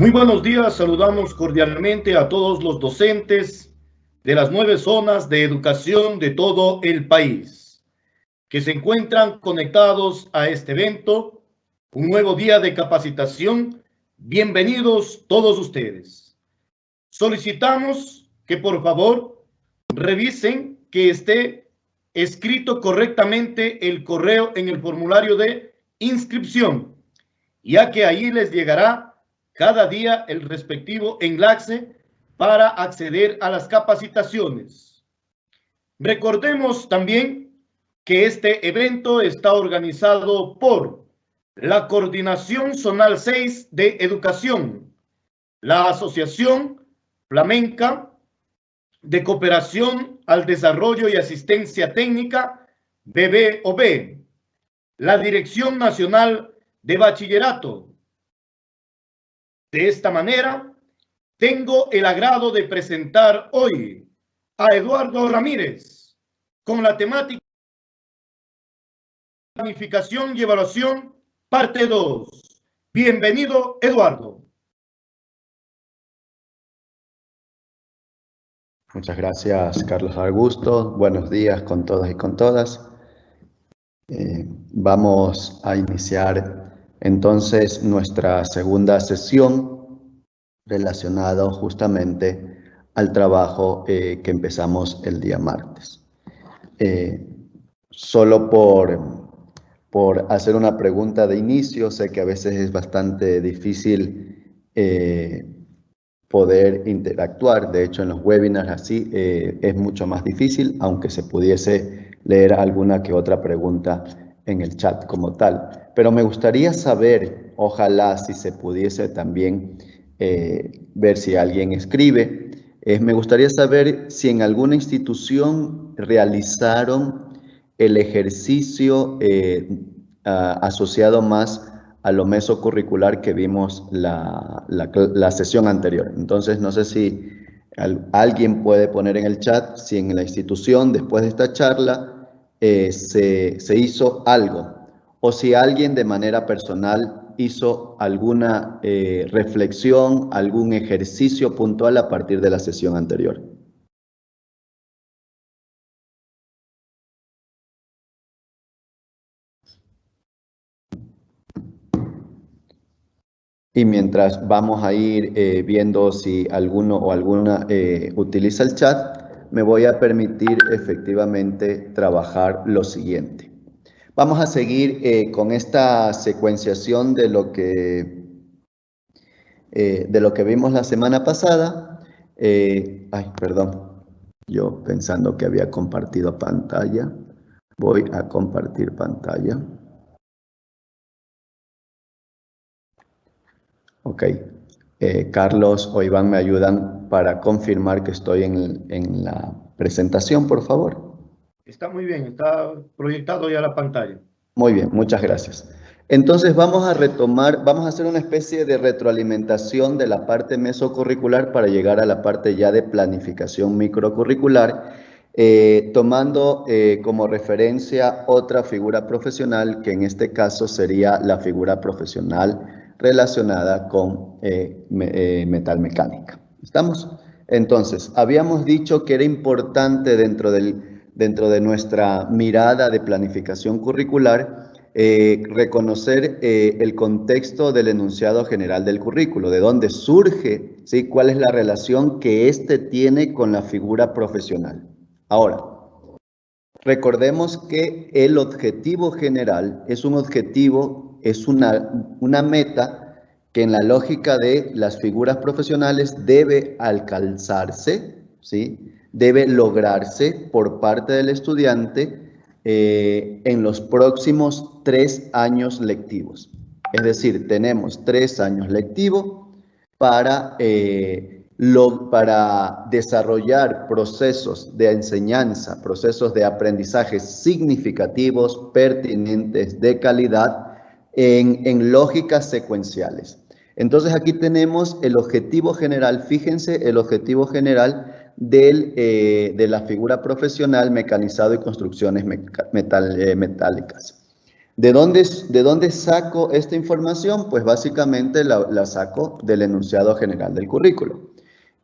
Muy buenos días, saludamos cordialmente a todos los docentes de las 9 zonas de educación de todo el país que se encuentran conectados a este evento, un nuevo día de capacitación. Bienvenidos todos ustedes. Solicitamos que por favor revisen que esté escrito correctamente el correo en el formulario de inscripción, ya que ahí les llegará cada día el respectivo enlace para acceder a las capacitaciones. Recordemos también que este evento está organizado por la Coordinación Zonal 6 de Educación, la Asociación Flamenca de Cooperación al Desarrollo y Asistencia Técnica, BBOB, la Dirección Nacional de Bachillerato. De esta manera, tengo el agrado de presentar hoy a Eduardo Ramírez con la temática Planificación y Evaluación, parte 2. Bienvenido, Eduardo. Muchas gracias, Carlos Augusto. Buenos días con todos y con todas. Vamos a iniciar entonces nuestra segunda sesión relacionada justamente al trabajo que empezamos el día martes. Solo por hacer una pregunta de inicio, sé que a veces es bastante difícil poder interactuar. De hecho, en los webinars así es mucho más difícil, aunque se pudiese leer alguna que otra pregunta en el chat como tal. Pero me gustaría saber, ojalá si se pudiese también ver si alguien escribe, me gustaría saber si en alguna institución realizaron el ejercicio asociado más a lo mesocurricular que vimos la sesión anterior. Entonces, no sé si alguien puede poner en el chat si en la institución, después de esta charla, se hizo algo, o si alguien de manera personal hizo alguna reflexión, algún ejercicio puntual a partir de la sesión anterior. Y mientras vamos a ir viendo si alguno o alguna utiliza el chat, me voy a permitir efectivamente trabajar lo siguiente. Vamos a seguir con esta secuenciación de lo que vimos la semana pasada. Perdón, yo pensando que había compartido pantalla. Voy a compartir pantalla. Ok, Carlos o Iván me ayudan para confirmar que estoy en la presentación, por favor. Está muy bien, está proyectado ya la pantalla. Muy bien, muchas gracias. Entonces vamos a retomar, vamos a hacer una especie de retroalimentación de la parte mesocurricular para llegar a la parte ya de planificación microcurricular, tomando como referencia otra figura profesional, que en este caso sería la figura profesional relacionada con metalmecánica. ¿Estamos? Entonces, habíamos dicho que era importante dentro de nuestra mirada de planificación curricular reconocer el contexto del enunciado general del currículo, de dónde surge, ¿sí? Cuál es la relación que éste tiene con la figura profesional. Ahora, recordemos que el objetivo general es un objetivo, es una meta que en la lógica de las figuras profesionales debe alcanzarse, ¿sí? Debe lograrse por parte del estudiante en los próximos 3 años lectivos. Es decir, tenemos 3 años lectivos para desarrollar procesos de enseñanza, procesos de aprendizaje significativos, pertinentes, de calidad, en lógicas secuenciales. Entonces aquí tenemos el objetivo general, fíjense el objetivo general de la figura profesional, mecanizado y construcciones metálicas. ¿De dónde saco esta información? Pues básicamente la saco del enunciado general del currículo.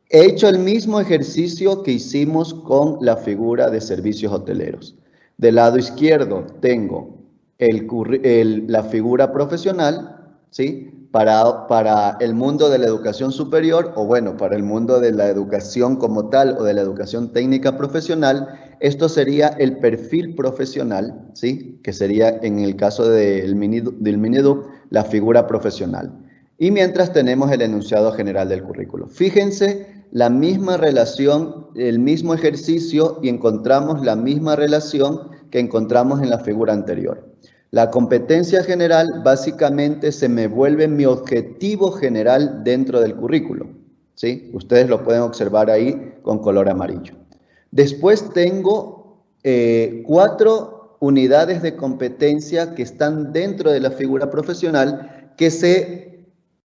He hecho el mismo ejercicio que hicimos con la figura de servicios hoteleros. Del lado izquierdo tengo la figura profesional, ¿sí? Para el mundo de la educación superior, o bueno, para el mundo de la educación como tal o de la educación técnica profesional, esto sería el perfil profesional, ¿sí? Que sería en el caso del Mineduc, la figura profesional. Y mientras tenemos el enunciado general del currículo. Fíjense la misma relación, el mismo ejercicio y encontramos la misma relación que encontramos en la figura anterior. La competencia general básicamente se me vuelve mi objetivo general dentro del currículo, ¿sí? Ustedes lo pueden observar ahí con color amarillo. Después tengo 4 unidades de competencia que están dentro de la figura profesional que se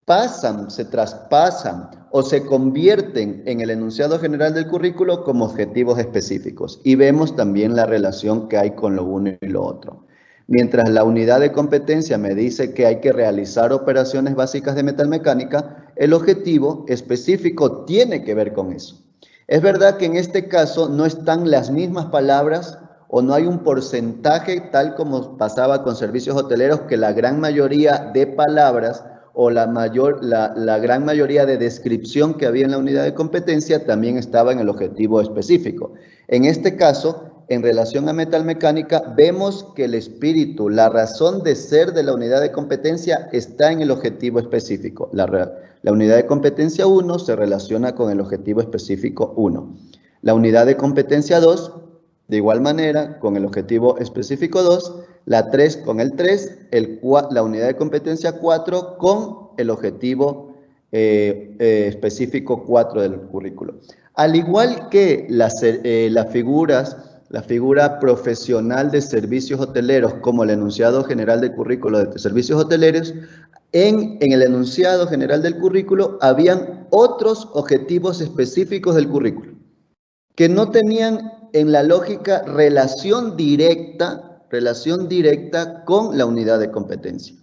traspasan o se convierten en el enunciado general del currículo como objetivos específicos. Y vemos también la relación que hay con lo uno y lo otro. Mientras la unidad de competencia me dice que hay que realizar operaciones básicas de metalmecánica, el objetivo específico tiene que ver con eso. Es verdad que en este caso no están las mismas palabras o no hay un porcentaje tal como pasaba con servicios hoteleros, que la gran mayoría de palabras o la gran mayoría de descripción que había en la unidad de competencia también estaba en el objetivo específico. En este caso, en relación a metalmecánica, vemos que el espíritu, la razón de ser de la unidad de competencia está en el objetivo específico. La unidad de competencia 1 se relaciona con el objetivo específico 1. La unidad de competencia 2, de igual manera, con el objetivo específico 2. La 3 con el 3, la unidad de competencia 4 con el objetivo específico 4 del currículo. Al igual que las figuras, la figura profesional de servicios hoteleros como el enunciado general del currículo de servicios hoteleros, en el enunciado general del currículo habían otros objetivos específicos del currículo que no tenían en la lógica relación directa con la unidad de competencia,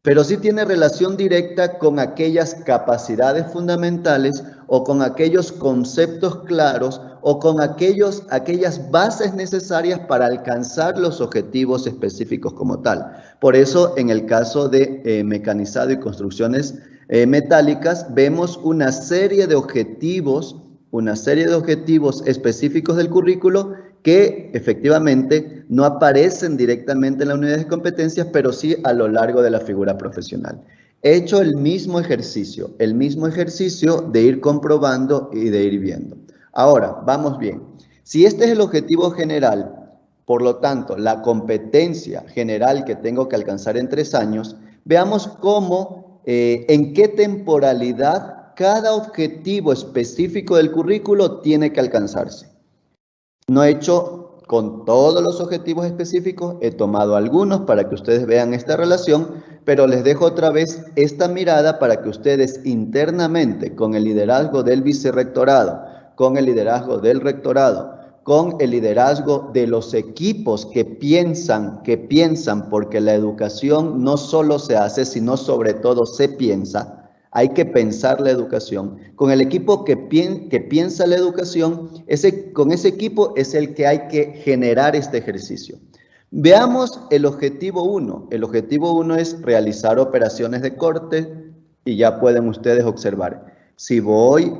pero sí tiene relación directa con aquellas capacidades fundamentales o con aquellos conceptos claros o con aquellas bases necesarias para alcanzar los objetivos específicos como tal. Por eso, en el caso de mecanizado y construcciones metálicas, vemos una serie de objetivos específicos del currículo que efectivamente no aparecen directamente en la unidad de competencias, pero sí a lo largo de la figura profesional. He hecho el mismo ejercicio de ir comprobando y de ir viendo. Ahora, vamos bien. Si este es el objetivo general, por lo tanto, la competencia general que tengo que alcanzar en 3 años, veamos cómo, en qué temporalidad cada objetivo específico del currículo tiene que alcanzarse. No he hecho con todos los objetivos específicos, he tomado algunos para que ustedes vean esta relación, pero les dejo otra vez esta mirada para que ustedes internamente, con el liderazgo del vicerrectorado, con el liderazgo del rectorado, con el liderazgo de los equipos que piensan, porque la educación no solo se hace, sino sobre todo se piensa. Hay que pensar la educación. Con el equipo que piensa la educación, con ese equipo es el que hay que generar este ejercicio. Veamos el objetivo 1. El objetivo 1 es realizar operaciones de corte y ya pueden ustedes observar. Si voy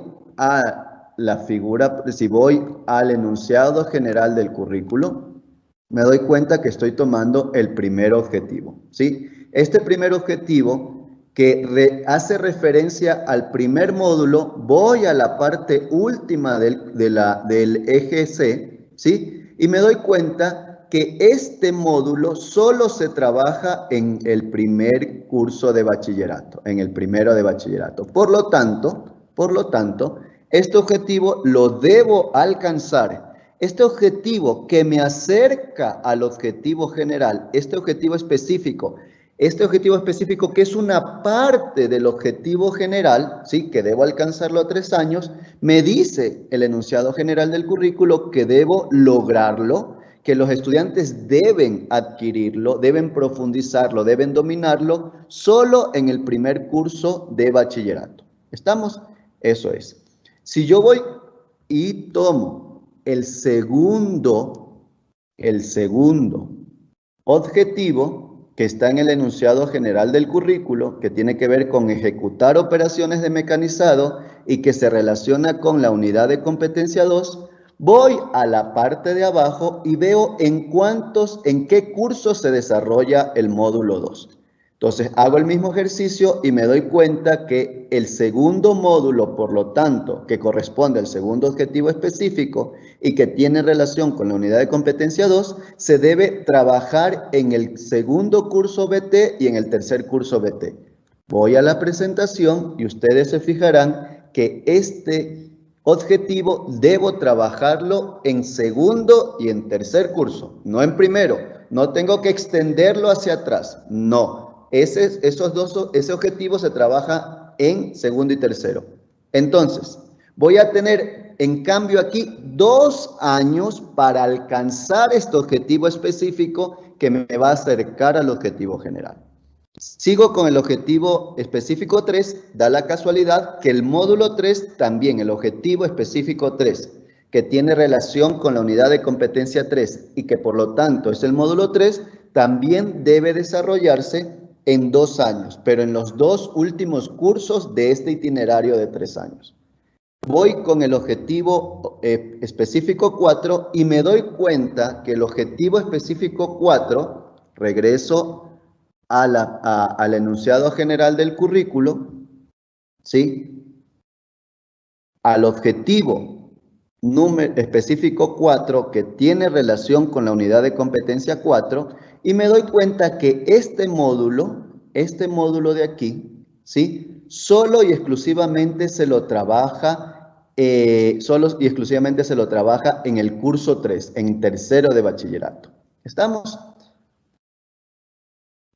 al enunciado general del currículo, me doy cuenta que estoy tomando el primer objetivo, ¿sí? Este primer objetivo que hace referencia al primer módulo, voy a la parte última del eje C, ¿sí? Y me doy cuenta que este módulo solo se trabaja en el primer curso de bachillerato, en el primero de bachillerato. Por lo tanto, este objetivo lo debo alcanzar. Este objetivo que me acerca al objetivo general, este objetivo específico que es una parte del objetivo general, ¿sí? Que debo alcanzarlo a 3 años, me dice el enunciado general del currículo que debo lograrlo, que los estudiantes deben adquirirlo, deben profundizarlo, deben dominarlo solo en el primer curso de bachillerato. ¿Estamos? Eso es. Si yo voy y tomo el segundo objetivo que está en el enunciado general del currículo, que tiene que ver con ejecutar operaciones de mecanizado y que se relaciona con la unidad de competencia 2, voy a la parte de abajo y veo en qué cursos se desarrolla el módulo 2. Entonces hago el mismo ejercicio y me doy cuenta que el segundo módulo, por lo tanto, que corresponde al segundo objetivo específico y que tiene relación con la unidad de competencia 2, se debe trabajar en el segundo curso BT y en el tercer curso BT. Voy a la presentación y ustedes se fijarán que este objetivo debo trabajarlo en segundo y en tercer curso, no en primero. No tengo que extenderlo hacia atrás, no. Ese objetivo se trabaja en segundo y tercero. Entonces, voy a tener, en cambio, aquí 2 años para alcanzar este objetivo específico que me va a acercar al objetivo general. Sigo con el objetivo específico 3, da la casualidad que el módulo 3 también, el objetivo específico 3, que tiene relación con la unidad de competencia 3 y que por lo tanto es el módulo 3, también debe desarrollarse en 2 años, pero en los 2 últimos cursos de este itinerario de 3 años. Voy con el objetivo específico 4 y me doy cuenta que el objetivo específico 4, regreso al enunciado general del currículo, ¿sí? Al objetivo específico 4 que tiene relación con la unidad de competencia 4 y me doy cuenta que este módulo de aquí, ¿sí? Solo y exclusivamente se lo trabaja en el curso 3, en tercero de bachillerato. ¿Estamos?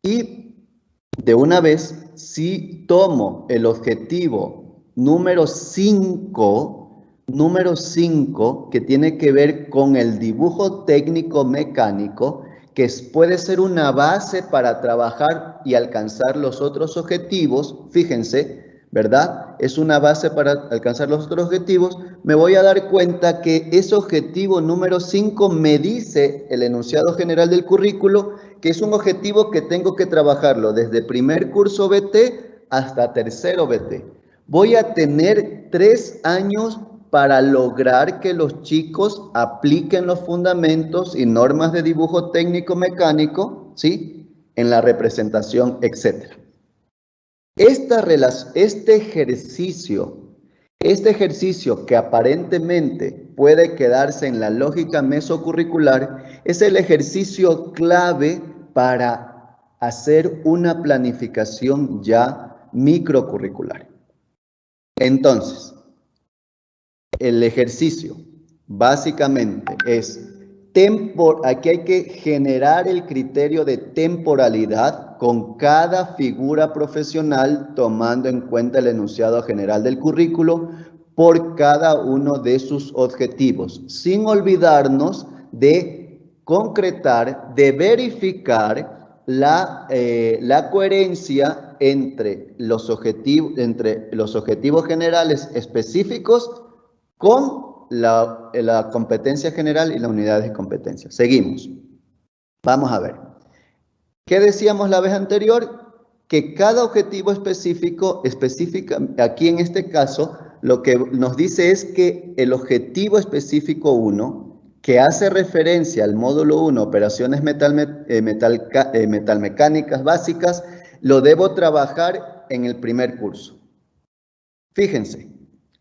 Y de una vez, si tomo el objetivo número 5, que tiene que ver con el dibujo técnico mecánico, que puede ser una base para trabajar y alcanzar los otros objetivos, fíjense, ¿verdad? Es una base para alcanzar los otros objetivos. Me voy a dar cuenta que ese objetivo número 5 me dice el enunciado general del currículo que es un objetivo que tengo que trabajarlo desde primer curso BT hasta tercero BT. Voy a tener 3 años para lograr que los chicos apliquen los fundamentos y normas de dibujo técnico mecánico, ¿sí? En la representación, etc. Este ejercicio que aparentemente puede quedarse en la lógica mesocurricular es el ejercicio clave para hacer una planificación ya microcurricular. Entonces, el ejercicio básicamente es, aquí hay que generar el criterio de temporalidad con cada figura profesional tomando en cuenta el enunciado general del currículo por cada uno de sus objetivos, sin olvidarnos de concretar, de verificar la coherencia entre los objetivos generales específicos con la competencia general y la unidad de competencia. Seguimos. Vamos a ver. ¿Qué decíamos la vez anterior? Que cada objetivo específico, aquí en este caso, lo que nos dice es que el objetivo específico 1, que hace referencia al módulo 1, operaciones metalmecánicas básicas, lo debo trabajar en el primer curso. Fíjense.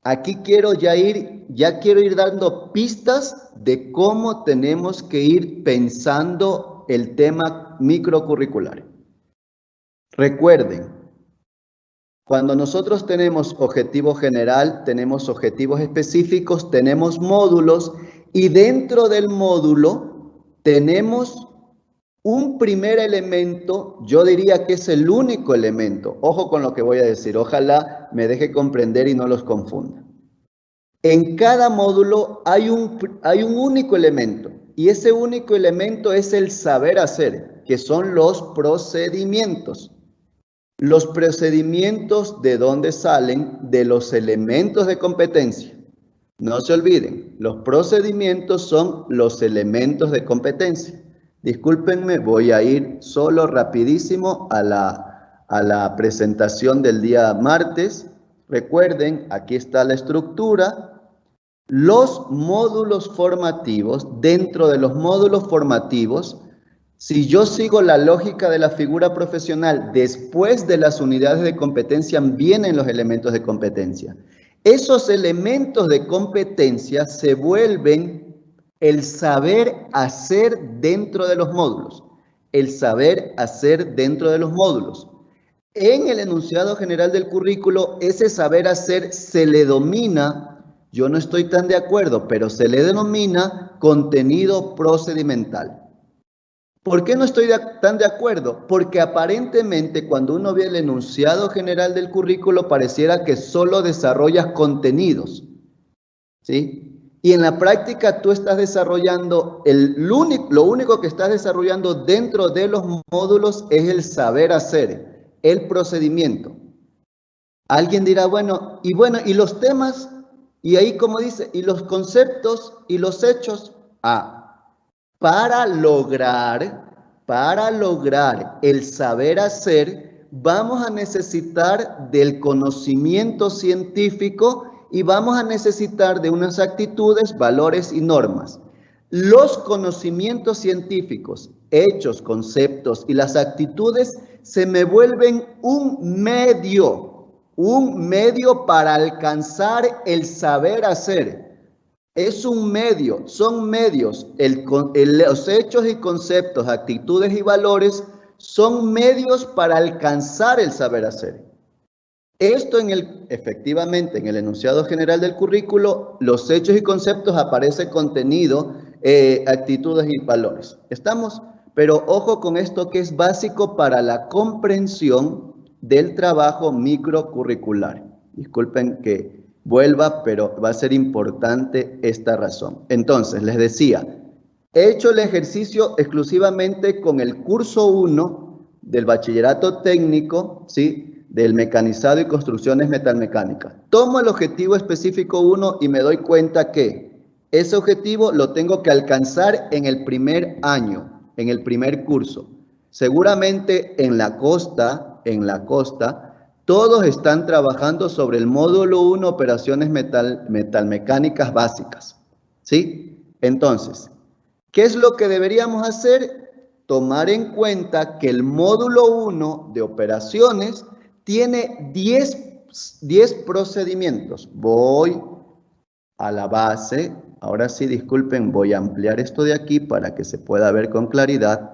Aquí quiero ir dando pistas de cómo tenemos que ir pensando el tema microcurricular. Recuerden, cuando nosotros tenemos objetivo general, tenemos objetivos específicos, tenemos módulos y dentro del módulo tenemos un primer elemento, yo diría que es el único elemento. Ojo con lo que voy a decir, ojalá me deje comprender y no los confunda. En cada módulo hay un único elemento y ese único elemento es el saber hacer, que son los procedimientos. Los procedimientos, ¿de dónde salen? De los elementos de competencia. No se olviden, los procedimientos son los elementos de competencia. Discúlpenme, voy a ir solo rapidísimo a la presentación del día martes. Recuerden, aquí está la estructura. Los módulos formativos, dentro de los módulos formativos, si yo sigo la lógica de la figura profesional, después de las unidades de competencia vienen los elementos de competencia. Esos elementos de competencia se vuelven el saber hacer dentro de los módulos. El saber hacer dentro de los módulos. En el enunciado general del currículo, ese saber hacer se le domina, yo no estoy tan de acuerdo, pero se le denomina contenido procedimental. ¿Por qué no estoy tan de acuerdo? Porque aparentemente cuando uno ve el enunciado general del currículo pareciera que solo desarrollas contenidos, ¿sí? Y en la práctica tú estás desarrollando, lo único que estás desarrollando dentro de los módulos es el saber hacer, el procedimiento. Alguien dirá, ¿y los temas? Y ahí como dice, ¿y los conceptos? ¿Y los hechos? Para lograr el saber hacer, vamos a necesitar del conocimiento científico y vamos a necesitar de unas actitudes, valores y normas. Los conocimientos científicos, hechos, conceptos y las actitudes se me vuelven un medio para alcanzar el saber hacer. Es un medio, son medios. Los hechos y conceptos, actitudes y valores son medios para alcanzar el saber hacer. Esto efectivamente en el enunciado general del currículo, los hechos y conceptos aparece contenido, actitudes y valores. ¿Estamos? Pero ojo con esto que es básico para la comprensión del trabajo microcurricular. Disculpen que vuelva, pero va a ser importante esta razón. Entonces, les decía, he hecho el ejercicio exclusivamente con el curso 1 del bachillerato técnico, ¿sí? Del mecanizado y construcciones metalmecánicas. Tomo el objetivo específico 1 y me doy cuenta que ese objetivo lo tengo que alcanzar en el primer año, en el primer curso. Seguramente en la costa, todos están trabajando sobre el módulo 1, operaciones metalmecánicas básicas, ¿sí? Entonces, ¿qué es lo que deberíamos hacer? Tomar en cuenta que el módulo 1 de operaciones tiene 10 procedimientos. Voy a la base. Ahora sí, disculpen, voy a ampliar esto de aquí para que se pueda ver con claridad.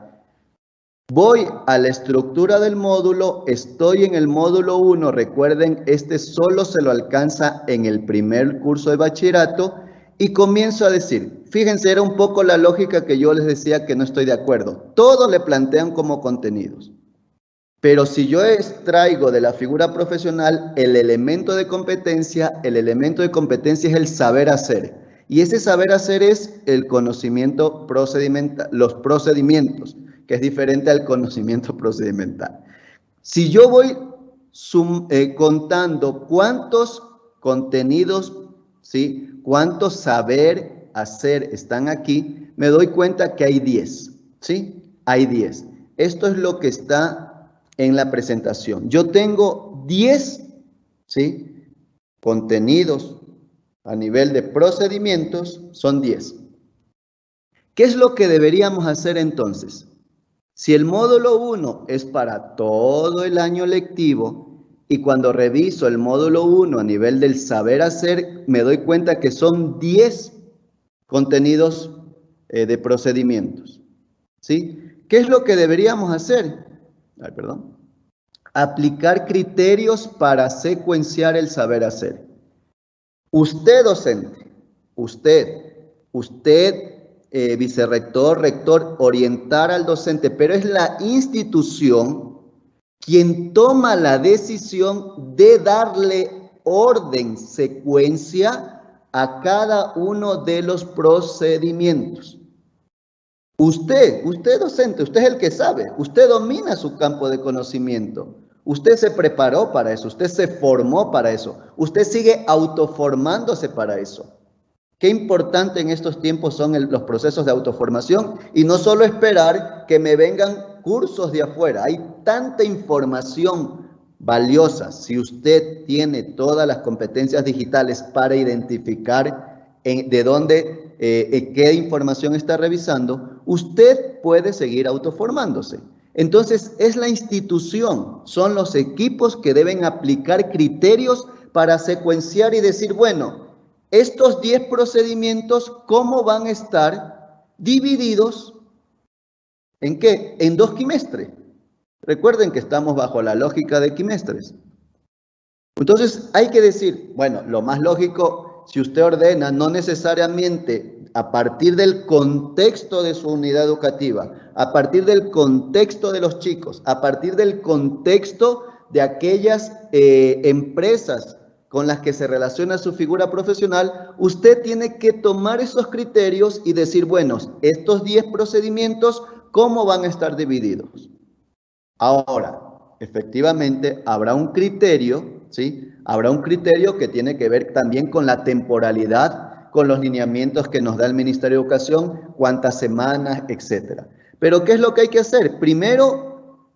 Voy a la estructura del módulo, estoy en el módulo 1, recuerden, este solo se lo alcanza en el primer curso de bachillerato y comienzo a decir, fíjense, era un poco la lógica que yo les decía que no estoy de acuerdo, todos le plantean como contenidos, pero si yo extraigo de la figura profesional el elemento de competencia es el saber hacer y ese saber hacer es el conocimiento procedimental, los procedimientos, que es diferente al conocimiento procedimental. Si yo voy contando cuántos contenidos, ¿sí? Cuántos saber hacer están aquí, me doy cuenta que hay 10, ¿sí? Hay 10. Esto es lo que está en la presentación. Yo tengo 10, ¿sí? Contenidos a nivel de procedimientos, son 10. ¿Qué es lo que deberíamos hacer entonces? Si el módulo 1 es para todo el año lectivo y cuando reviso el módulo 1 a nivel del saber hacer, me doy cuenta que son 10 contenidos de procedimientos, ¿sí? ¿Qué es lo que deberíamos hacer? Aplicar criterios para secuenciar el saber hacer. Usted docente, usted vicerrector, rector, orientar al docente, pero es la institución quien toma la decisión de darle orden, secuencia a cada uno de los procedimientos. Usted docente, usted es el que sabe, usted domina su campo de conocimiento, usted se preparó para eso, usted se formó para eso, usted sigue autoformándose para eso. Qué importante en estos tiempos son los procesos de autoformación y no solo esperar que me vengan cursos de afuera. Hay tanta información valiosa. Si usted tiene todas las competencias digitales para identificar de dónde, qué información está revisando, usted puede seguir autoformándose. Entonces, es la institución, son los equipos que deben aplicar criterios para secuenciar y decir, bueno, estos 10 procedimientos, ¿cómo van a estar divididos? ¿En qué? En 2 quimestres. Recuerden que estamos bajo la lógica de quimestres. Entonces, hay que decir, bueno, lo más lógico, si usted ordena, no necesariamente a partir del contexto de su unidad educativa, a partir del contexto de los chicos, a partir del contexto de aquellas empresas con las que se relaciona su figura profesional, usted tiene que tomar esos criterios y decir, bueno, estos 10 procedimientos, ¿cómo van a estar divididos? Ahora, efectivamente, habrá un criterio, ¿sí? Habrá un criterio que tiene que ver también con la temporalidad, con los lineamientos que nos da el Ministerio de Educación, cuántas semanas, etcétera. Pero, ¿qué es lo que hay que hacer? Primero,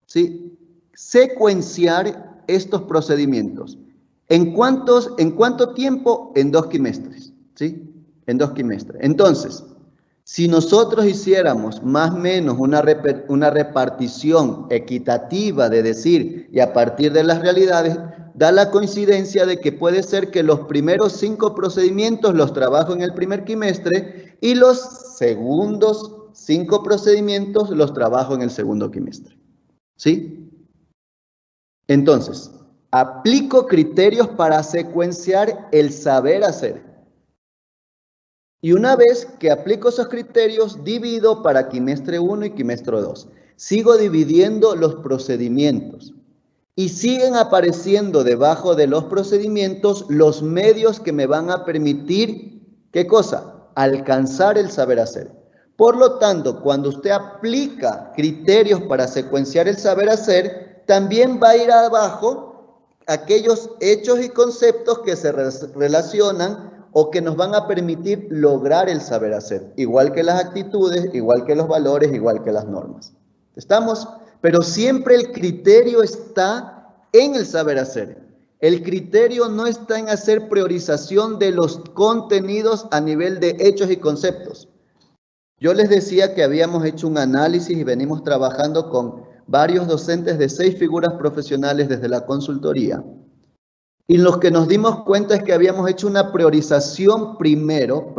¿sí? Secuenciar estos procedimientos. ¿En cuánto tiempo? En 2 quimestres, ¿sí? En 2 quimestres. Entonces, si nosotros hiciéramos más o menos una repartición equitativa de decir, y a partir de las realidades, da la coincidencia de que puede ser que los primeros 5 procedimientos los trabajo en el primer quimestre y los segundos 5 procedimientos los trabajo en el segundo quimestre, ¿sí? Entonces, aplico criterios para secuenciar el saber hacer. Y una vez que aplico esos criterios, divido para quimestre 1 y quimestre 2. Sigo dividiendo los procedimientos. Y siguen apareciendo debajo de los procedimientos los medios que me van a permitir, ¿qué cosa? Alcanzar el saber hacer. Por lo tanto, cuando usted aplica criterios para secuenciar el saber hacer, también va a ir abajo aquellos hechos y conceptos que se relacionan o que nos van a permitir lograr el saber hacer, igual que las actitudes, igual que los valores, igual que las normas. ¿Estamos? Pero siempre el criterio está en el saber hacer. El criterio no está en hacer priorización de los contenidos a nivel de hechos y conceptos. Yo les decía que habíamos hecho un análisis y venimos trabajando con varios docentes de 6 figuras profesionales desde la consultoría. Y lo que nos dimos cuenta es que habíamos hecho una priorización primero,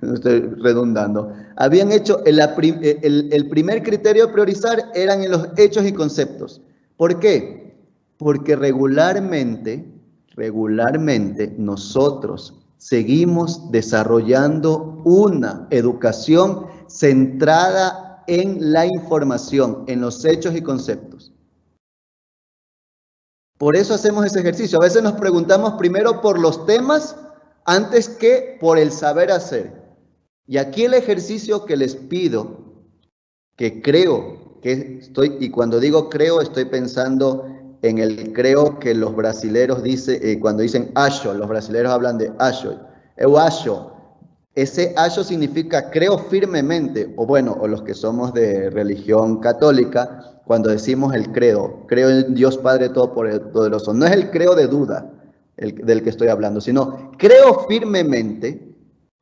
estoy redundando, habían hecho el primer criterio de priorizar eran en los hechos y conceptos. ¿Por qué? Porque regularmente nosotros seguimos desarrollando una educación centrada en la información, en los hechos y conceptos. Por eso hacemos ese ejercicio. A veces nos preguntamos primero por los temas antes que por el saber hacer. Y aquí el ejercicio que les pido, que creo que y cuando digo creo, estoy pensando en el creo que los brasileros dicen, cuando dicen acho, los brasileros hablan de acho. Eu acho. Ese acho significa creo firmemente, o los que somos de religión católica, cuando decimos el credo, creo en Dios Padre Todopoderoso. No es el creo de duda del que estoy hablando, sino creo firmemente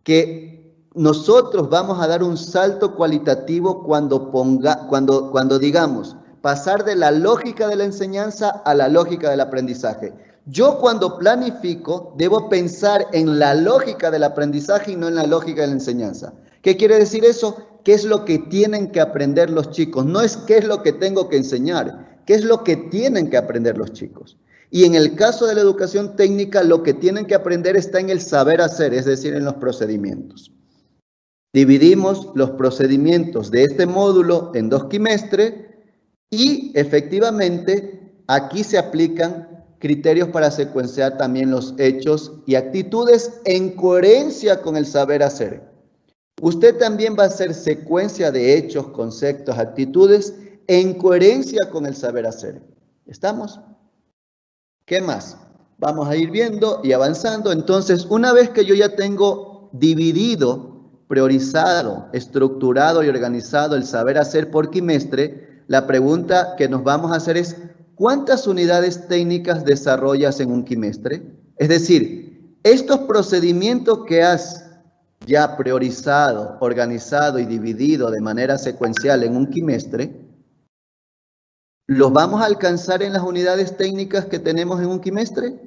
que nosotros vamos a dar un salto cualitativo cuando digamos pasar de la lógica de la enseñanza a la lógica del aprendizaje. Yo cuando planifico debo pensar en la lógica del aprendizaje y no en la lógica de la enseñanza. ¿Qué quiere decir eso? ¿Qué es lo que tienen que aprender los chicos? No es qué es lo que tengo que enseñar, qué es lo que tienen que aprender los chicos. Y en el caso de la educación técnica, lo que tienen que aprender está en el saber hacer, es decir, en los procedimientos. Dividimos los procedimientos de este módulo en 2 quimestres y efectivamente aquí se aplican criterios para secuenciar también los hechos y actitudes en coherencia con el saber hacer. Usted también va a hacer secuencia de hechos, conceptos, actitudes en coherencia con el saber hacer. ¿Estamos? ¿Qué más? Vamos a ir viendo y avanzando. Entonces, una vez que yo ya tengo dividido, priorizado, estructurado y organizado el saber hacer por quimestre, la pregunta que nos vamos a hacer es, ¿cuántas unidades técnicas desarrollas en un quimestre? Es decir, estos procedimientos que has ya priorizado, organizado y dividido de manera secuencial en un quimestre, ¿los vamos a alcanzar en las unidades técnicas que tenemos en un quimestre?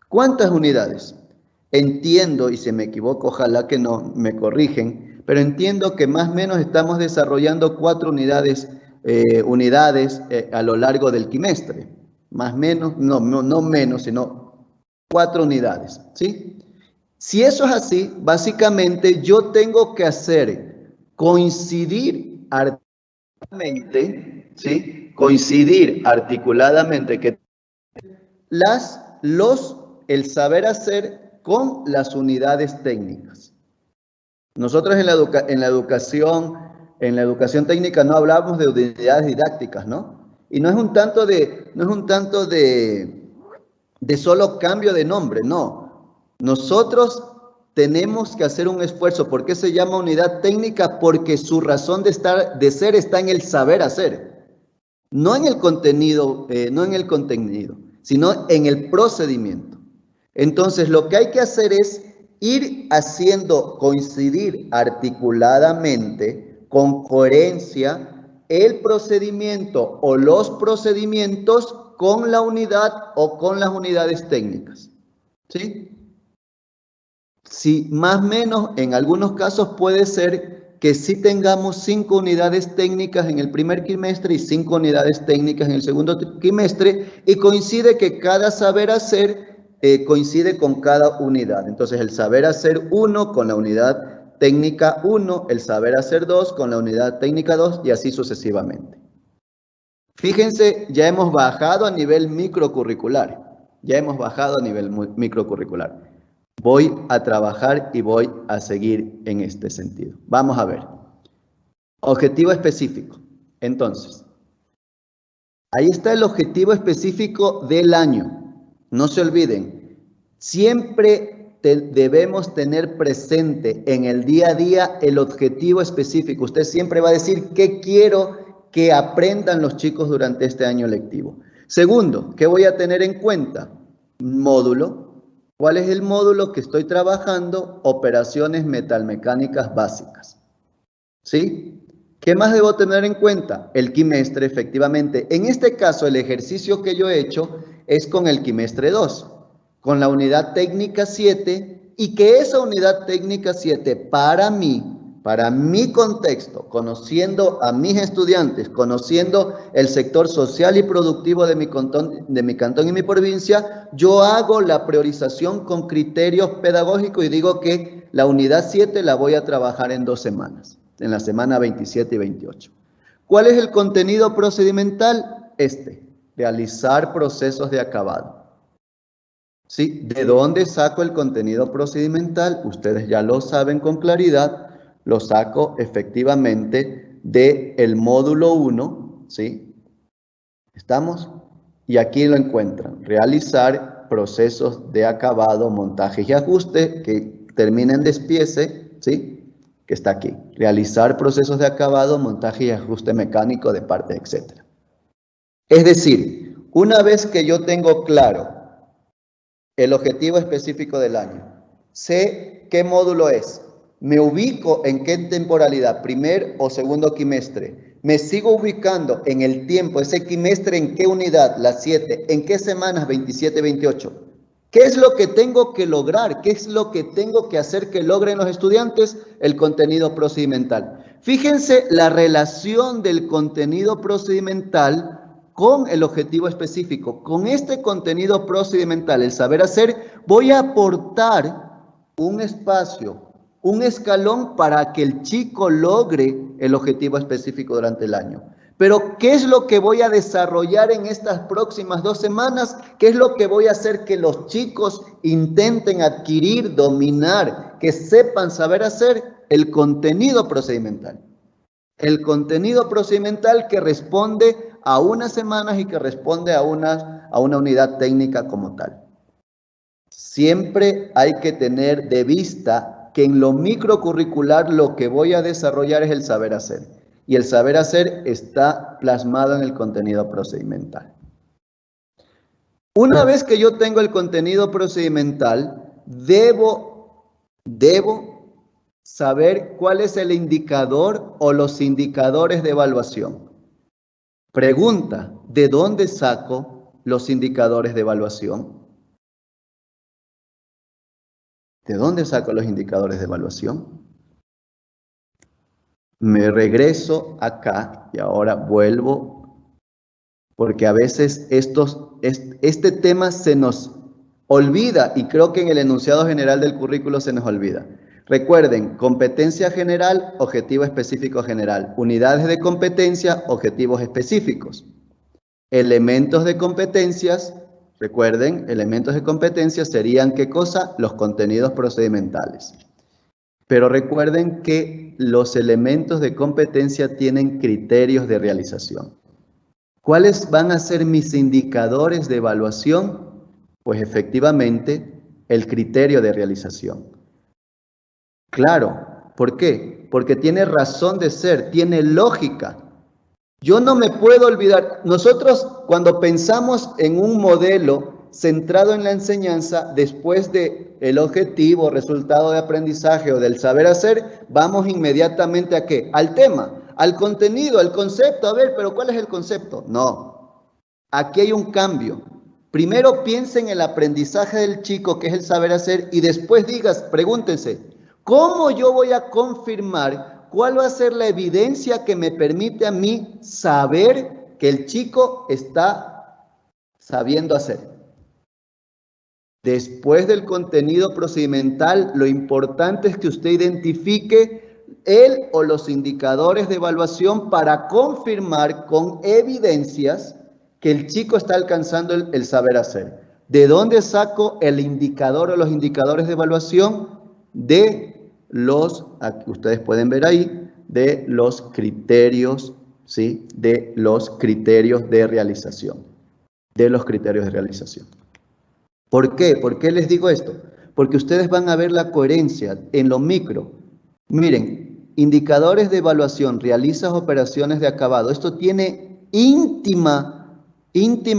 ¿Cuántas unidades? Entiendo, y si me equivoco, ojalá que no me corrigen, pero entiendo que más o menos estamos desarrollando 4 unidades, a lo largo del quimestre. Más o menos, no menos, sino 4 unidades, ¿sí? Si eso es así, básicamente yo tengo que hacer coincidir articuladamente, ¿sí? Coincidir articuladamente que el saber hacer con las unidades técnicas. Nosotros en la educación técnica no hablamos de unidades didácticas, ¿no? Y no es un tanto de solo cambio de nombre, no. Nosotros tenemos que hacer un esfuerzo. ¿Por qué se llama unidad técnica? Porque su razón de ser está en el saber hacer, no en el contenido, sino en el procedimiento. Entonces, lo que hay que hacer es ir haciendo coincidir articuladamente, con coherencia, el procedimiento o los procedimientos con la unidad o con las unidades técnicas. ¿Sí? Sí, más o menos, en algunos casos puede ser que sí tengamos 5 unidades técnicas en el primer quimestre y 5 unidades técnicas en el segundo quimestre, y coincide que cada saber hacer coincide con cada unidad. Entonces, el saber hacer 1 con la unidad técnica 1, el saber hacer 2 con la unidad técnica 2 y así sucesivamente. Fíjense, ya hemos bajado a nivel microcurricular. Voy a trabajar y voy a seguir en este sentido. Vamos a ver. Objetivo específico. Entonces, ahí está el objetivo específico del año. No se olviden, siempre debemos tener presente en el día a día el objetivo específico. Usted siempre va a decir qué quiero que aprendan los chicos durante este año lectivo. Segundo, ¿qué voy a tener en cuenta? Módulo. ¿Cuál es el módulo que estoy trabajando? Operaciones metalmecánicas básicas. ¿Sí? ¿Qué más debo tener en cuenta? El quimestre, efectivamente. En este caso, el ejercicio que yo he hecho es con el quimestre 2, con la unidad técnica 7, y que esa unidad técnica 7 para mi contexto, conociendo a mis estudiantes, conociendo el sector social y productivo de mi cantón y mi provincia, yo hago la priorización con criterios pedagógicos y digo que la unidad 7 la voy a trabajar en 2 semanas, en la semana 27 y 28. ¿Cuál es el contenido procedimental? Realizar procesos de acabado. ¿Sí? ¿De dónde saco el contenido procedimental? Ustedes ya lo saben con claridad. Lo saco efectivamente del módulo 1, ¿sí? ¿Estamos? Y aquí lo encuentran. Realizar procesos de acabado, montaje y ajuste que termina en despiece, ¿sí? Que está aquí. Realizar procesos de acabado, montaje y ajuste mecánico de parte, etc. Es decir, una vez que yo tengo claro el objetivo específico del año, sé qué módulo es, me ubico en qué temporalidad, primer o segundo quimestre, me sigo ubicando en el tiempo, ese quimestre en qué unidad, la 7, en qué semanas, 27, 28. ¿Qué es lo que tengo que lograr? ¿Qué es lo que tengo que hacer que logren los estudiantes? El contenido procedimental. Fíjense la relación del contenido procedimental con el objetivo específico. Con este contenido procedimental, el saber hacer, voy a aportar un espacio, un escalón para que el chico logre el objetivo específico durante el año. Pero, ¿qué es lo que voy a desarrollar en estas próximas 2 semanas? ¿Qué es lo que voy a hacer que los chicos intenten adquirir, dominar, que sepan saber hacer? el contenido procedimental. El contenido procedimental que responde a unas semanas y que responde a una unidad técnica como tal. Siempre hay que tener de vista que en lo microcurricular lo que voy a desarrollar es el saber hacer. Y el saber hacer está plasmado en el contenido procedimental. Una vez que yo tengo el contenido procedimental, debo saber cuál es el indicador o los indicadores de evaluación. Pregunta, ¿de dónde saco los indicadores de evaluación? ¿De dónde saco los indicadores de evaluación? Me regreso acá y ahora vuelvo, porque a veces este tema se nos olvida y creo que en el enunciado general del currículo se nos olvida. Recuerden, competencia general, objetivo específico general. Unidades de competencia, objetivos específicos. Elementos de competencias, recuerden, elementos de competencia serían ¿qué cosa? Los contenidos procedimentales. Pero recuerden que los elementos de competencia tienen criterios de realización. ¿Cuáles van a ser mis indicadores de evaluación? Pues efectivamente, el criterio de realización. Claro, ¿por qué? Porque tiene razón de ser, tiene lógica. Yo no me puedo olvidar, nosotros cuando pensamos en un modelo centrado en la enseñanza, después del objetivo, resultado de aprendizaje o del saber hacer, vamos inmediatamente ¿a qué? Al tema, al contenido, al concepto. A ver, pero ¿cuál es el concepto? No, aquí hay un cambio. Primero piensen en el aprendizaje del chico, que es el saber hacer, y después pregúntense, ¿cómo yo voy a confirmar cuál va a ser la evidencia que me permite a mí saber que el chico está sabiendo hacer? Después del contenido procedimental, lo importante es que usted identifique el o los indicadores de evaluación para confirmar con evidencias que el chico está alcanzando el saber hacer. ¿De dónde saco el indicador o los indicadores de evaluación? De los, ustedes pueden ver ahí, de los criterios, ¿sí? De los criterios de realización. De los criterios de realización. ¿Por qué? ¿Por qué les digo esto? Porque ustedes van a ver la coherencia en lo micro. Miren, indicadores de evaluación, realizas operaciones de acabado. Esto tiene íntima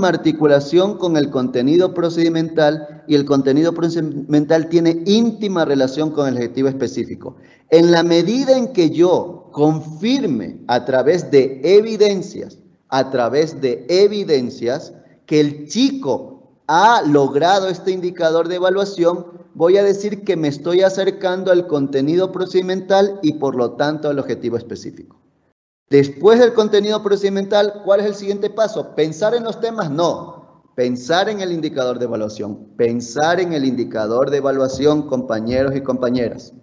articulación con el contenido procedimental y el contenido procedimental tiene íntima relación con el objetivo específico. En la medida en que yo confirme a través de evidencias, que el chico ha logrado este indicador de evaluación, voy a decir que me estoy acercando al contenido procedimental y por lo tanto al objetivo específico. Después del contenido procedimental, ¿cuál es el siguiente paso? ¿Pensar en los temas? No. Pensar en el indicador de evaluación. Pensar en el indicador de evaluación, compañeros y compañeras.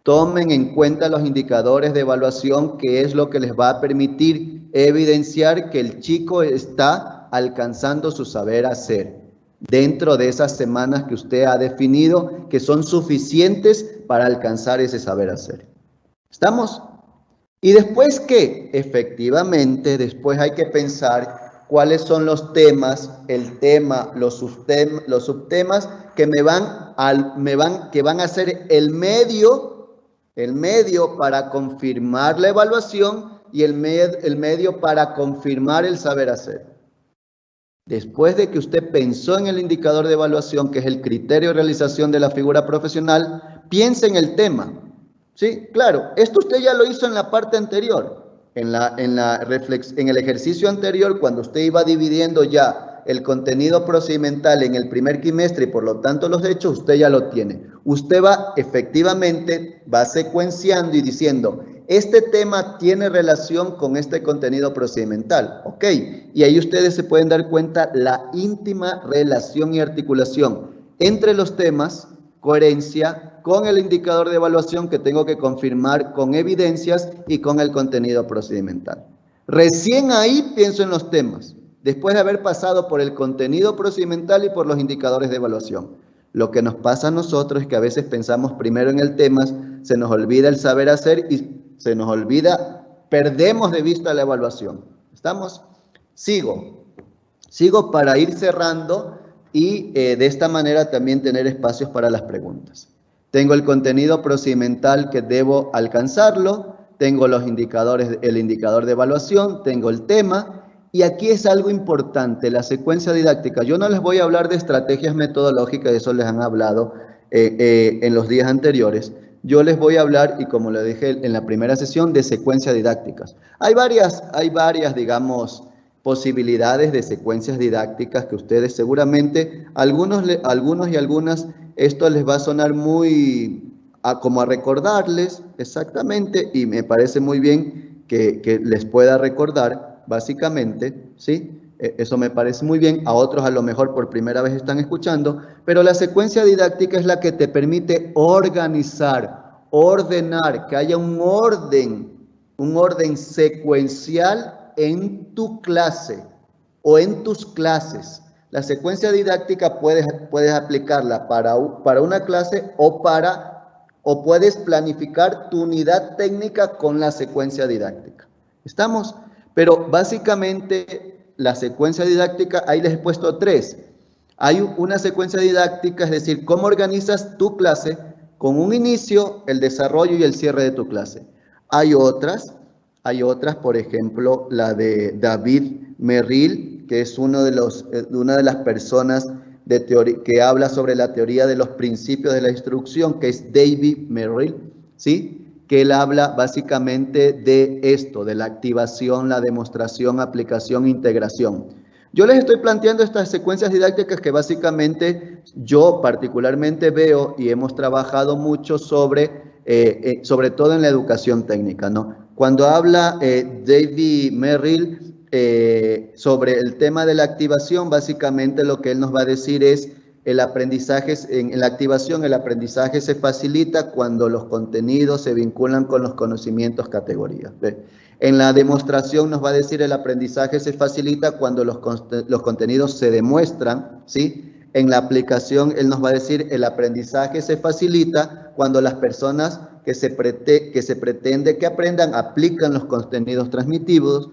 Tomen en cuenta los indicadores de evaluación, que es lo que les va a permitir evidenciar que el chico está alcanzando su saber hacer dentro de esas semanas que usted ha definido que son suficientes para alcanzar ese saber hacer. ¿Estamos? ¿Y después qué? Efectivamente, después hay que pensar cuáles son los temas, el tema, los subtemas que que van a ser el medio para confirmar la evaluación y el medio para confirmar el saber hacer. Después de que usted pensó en el indicador de evaluación, que es el criterio de realización de la figura profesional, piense en el tema. Sí, claro, esto usted ya lo hizo en la parte anterior, en el ejercicio anterior, cuando usted iba dividiendo ya el contenido procedimental en el primer quimestre y por lo tanto los hechos, usted ya lo tiene. Usted va secuenciando y diciendo, este tema tiene relación con este contenido procedimental, ¿ok? Y ahí ustedes se pueden dar cuenta la íntima relación y articulación entre los temas, coherencia con el indicador de evaluación que tengo que confirmar con evidencias y con el contenido procedimental. Recién ahí pienso en los temas, después de haber pasado por el contenido procedimental y por los indicadores de evaluación. Lo que nos pasa a nosotros es que a veces pensamos primero en el tema, se nos olvida el saber hacer y se nos olvida, perdemos de vista la evaluación. ¿Estamos? Sigo para ir cerrando y de esta manera también tener espacios para las preguntas. Tengo el contenido procedimental que debo alcanzarlo, tengo los indicadores, el indicador de evaluación, tengo el tema, y aquí es algo importante, la secuencia didáctica. Yo no les voy a hablar de estrategias metodológicas, eso les han hablado en los días anteriores. Yo les voy a hablar, y como le dije en la primera sesión, de secuencias didácticas. Hay varias, digamos, posibilidades de secuencias didácticas que ustedes seguramente, algunos y algunas, esto les va a sonar muy como a recordarles exactamente, y me parece muy bien que les pueda recordar básicamente, ¿sí? Eso me parece muy bien, a otros a lo mejor por primera vez están escuchando, pero la secuencia didáctica es la que te permite organizar, ordenar, que haya un orden secuencial en tu clase o en tus clases. La secuencia didáctica puedes aplicarla para una clase o puedes planificar tu unidad técnica con la secuencia didáctica. ¿Estamos? Pero básicamente la secuencia didáctica, ahí les he puesto 3. Hay una secuencia didáctica, es decir, cómo organizas tu clase con un inicio, el desarrollo y el cierre de tu clase. Hay otras, por ejemplo, la de David Merrill, que es una de las personas que habla sobre la teoría de los principios de la instrucción, que es David Merrill, ¿sí? Que él habla básicamente de esto, de la activación, la demostración, aplicación, integración. Yo les estoy planteando estas secuencias didácticas que básicamente yo particularmente veo y hemos trabajado mucho sobre todo en la educación técnica, ¿no? Cuando habla David Merrill sobre el tema de la activación, básicamente lo que él nos va a decir es el aprendizaje, en la activación el aprendizaje se facilita cuando los contenidos se vinculan con los conocimientos categorías. ¿Ve? En la demostración nos va a decir el aprendizaje se facilita cuando los contenidos se demuestran, ¿sí? En la aplicación él nos va a decir el aprendizaje se facilita cuando las personas que se pretende que aprendan aplican los contenidos transmitidos,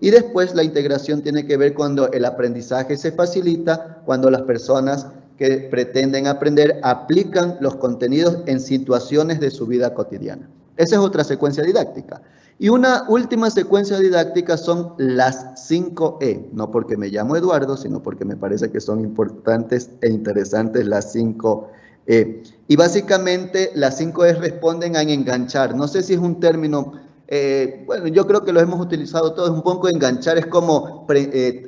y después la integración tiene que ver cuando el aprendizaje se facilita cuando las personas que pretenden aprender aplican los contenidos en situaciones de su vida cotidiana. Esa es otra secuencia didáctica. Y una última secuencia didáctica son las 5E, no porque me llamo Eduardo, sino porque me parece que son importantes e interesantes las 5E. Y básicamente las 5E responden a enganchar. No sé si es un término, bueno, yo creo que lo hemos utilizado todos, un poco enganchar, es como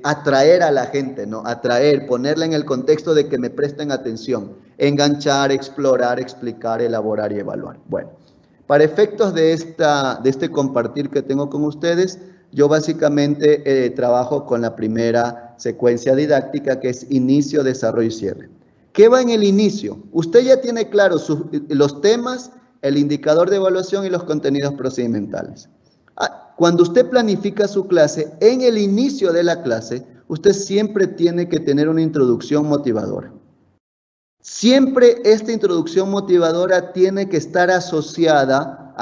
atraer a la gente, ¿no? Atraer, ponerla en el contexto de que me presten atención. Enganchar, explorar, explicar, elaborar y evaluar. Bueno. Para efectos de este compartir que tengo con ustedes, yo básicamente trabajo con la primera secuencia didáctica, que es inicio, desarrollo y cierre. ¿Qué va en el inicio? Usted ya tiene claro los temas, el indicador de evaluación y los contenidos procedimentales. Cuando usted planifica su clase, en el inicio de la clase, usted siempre tiene que tener una introducción motivadora. Siempre esta introducción motivadora tiene que estar asociada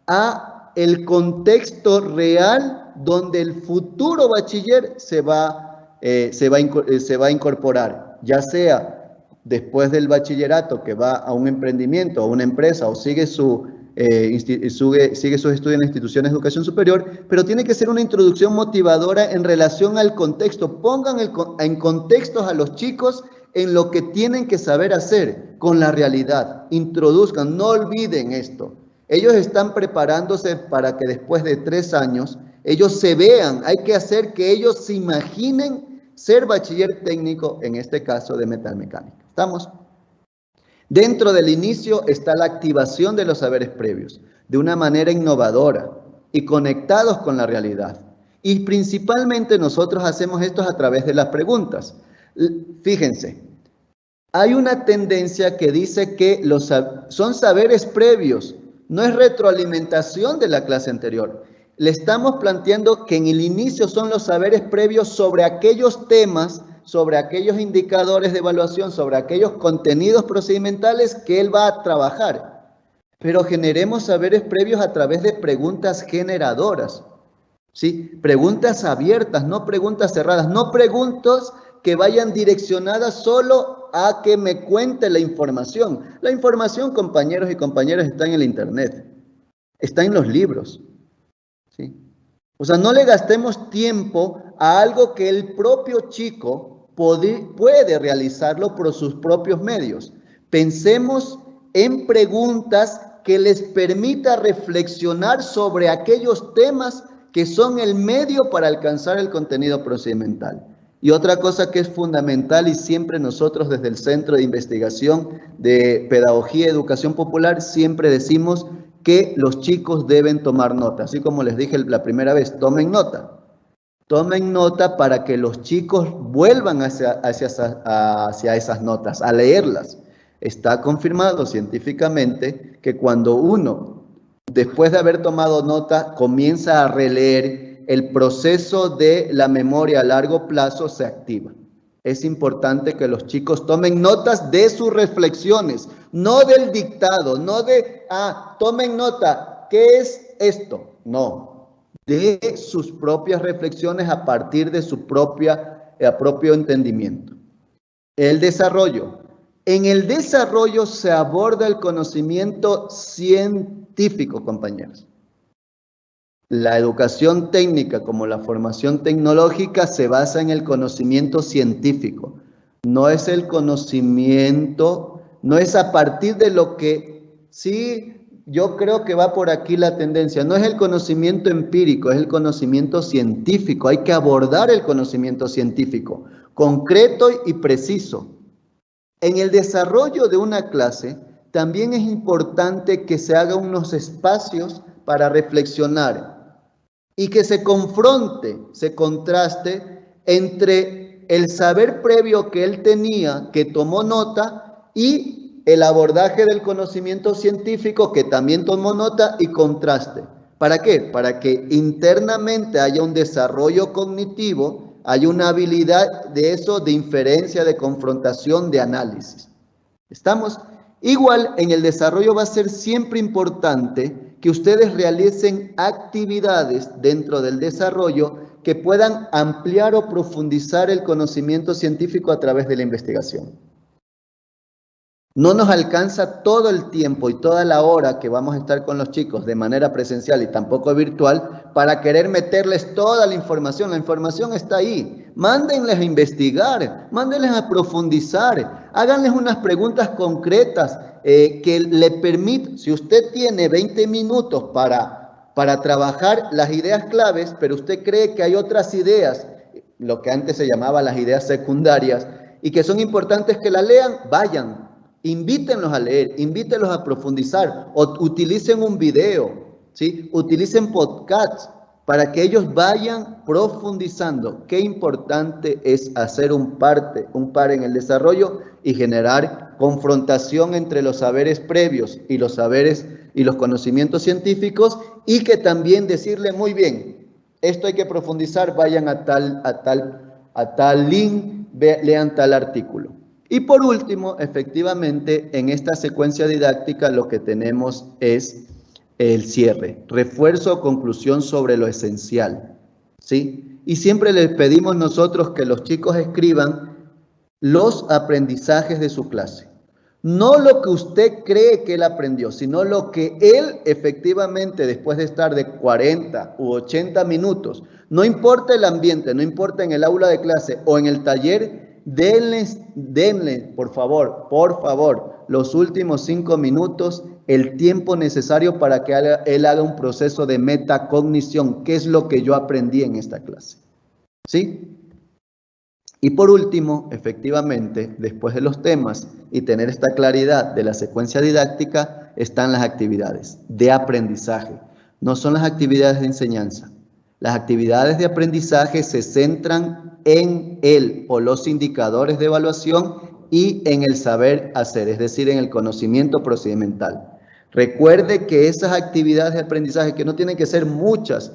a el contexto real donde el futuro bachiller se va a incorporar, ya sea después del bachillerato que va a un emprendimiento, a una empresa o sigue sus estudios en instituciones de educación superior, pero tiene que ser una introducción motivadora en relación al contexto. Pongan en contextos a los chicos en lo que tienen que saber hacer con la realidad. Introduzcan, no olviden esto. Ellos están preparándose para que después de 3 años ellos se vean. Hay que hacer que ellos se imaginen ser bachiller técnico, en este caso de metalmecánica. ¿Estamos? Dentro del inicio está la activación de los saberes previos, de una manera innovadora y conectados con la realidad. Y principalmente nosotros hacemos esto a través de las preguntas. Fíjense, hay una tendencia que dice que son saberes previos, no es retroalimentación de la clase anterior. Le estamos planteando que en el inicio son los saberes previos sobre aquellos temas sobre aquellos indicadores de evaluación, sobre aquellos contenidos procedimentales que él va a trabajar. Pero generemos saberes previos a través de preguntas generadoras, ¿sí? Preguntas abiertas, no preguntas cerradas, no preguntas que vayan direccionadas solo a que me cuente la información. La información, compañeros y compañeras, está en el internet, está en los libros, ¿sí? O sea, no le gastemos tiempo a algo que el propio chico puede realizarlo por sus propios medios. Pensemos en preguntas que les permita reflexionar sobre aquellos temas que son el medio para alcanzar el contenido procedimental. Y otra cosa que es fundamental, y siempre nosotros desde el Centro de Investigación de Pedagogía y Educación Popular siempre decimos que los chicos deben tomar nota. Así como les dije la primera vez, tomen nota. Tomen nota para que los chicos vuelvan hacia esas notas, a leerlas. Está confirmado científicamente que cuando uno, después de haber tomado nota, comienza a releer, el proceso de la memoria a largo plazo se activa. Es importante que los chicos tomen notas de sus reflexiones, no del dictado, no de, tomen nota, ¿qué es esto? No, de sus propias reflexiones a partir de su propio entendimiento. El desarrollo. En el desarrollo se aborda el conocimiento científico, compañeros. La educación técnica, como la formación tecnológica, se basa en el conocimiento científico. No es el conocimiento, no es a partir de lo que, sí, yo creo que va por aquí la tendencia. No es el conocimiento empírico, es el conocimiento científico. Hay que abordar el conocimiento científico, concreto y preciso. En el desarrollo de una clase, también es importante que se hagan unos espacios para reflexionar y que se confronte, se contraste entre el saber previo que él tenía, que tomó nota, y el abordaje del conocimiento científico que también tomó nota y contraste. ¿Para qué? Para que internamente haya un desarrollo cognitivo, haya una habilidad de eso, de inferencia, de confrontación, de análisis. ¿Estamos? Igual en el desarrollo va a ser siempre importante que ustedes realicen actividades dentro del desarrollo que puedan ampliar o profundizar el conocimiento científico a través de la investigación. No nos alcanza todo el tiempo y toda la hora que vamos a estar con los chicos de manera presencial y tampoco virtual para querer meterles toda la información. La información está ahí. Mándenles a investigar, mándenles a profundizar, háganles unas preguntas concretas que le permitan, si usted tiene 20 minutos para trabajar las ideas claves, pero usted cree que hay otras ideas, lo que antes se llamaba las ideas secundarias, y que son importantes que las lean, vayan. Invítenlos a leer, invítenlos a profundizar, o utilicen un video, ¿sí? Utilicen podcasts para que ellos vayan profundizando. Qué importante es hacer un par en el desarrollo y generar confrontación entre los saberes previos y los saberes y los conocimientos científicos, y que también decirle muy bien, esto hay que profundizar, vayan a tal link, lean tal artículo. Y por último, efectivamente, en esta secuencia didáctica lo que tenemos es el cierre, refuerzo o conclusión sobre lo esencial, ¿sí? Y siempre les pedimos nosotros que los chicos escriban los aprendizajes de su clase. No lo que usted cree que él aprendió, sino lo que él efectivamente, después de estar de 40 u 80 minutos, no importa el ambiente, no importa en el aula de clase o en el taller, denle, por favor, los últimos 5 minutos, el tiempo necesario para que él haga un proceso de metacognición. ¿Qué es lo que yo aprendí en esta clase? ¿Sí? Y por último, efectivamente, después de los temas y tener esta claridad de la secuencia didáctica, están las actividades de aprendizaje. No son las actividades de enseñanza. Las actividades de aprendizaje se centran en el o los indicadores de evaluación y en el saber hacer, es decir, en el conocimiento procedimental. Recuerde que esas actividades de aprendizaje, que no tienen que ser muchas,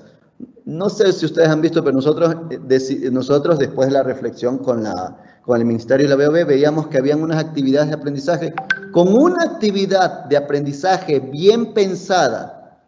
no sé si ustedes han visto, pero nosotros después de la reflexión con el Ministerio y la BOB, veíamos que habían unas actividades de aprendizaje. Con una actividad de aprendizaje bien pensada,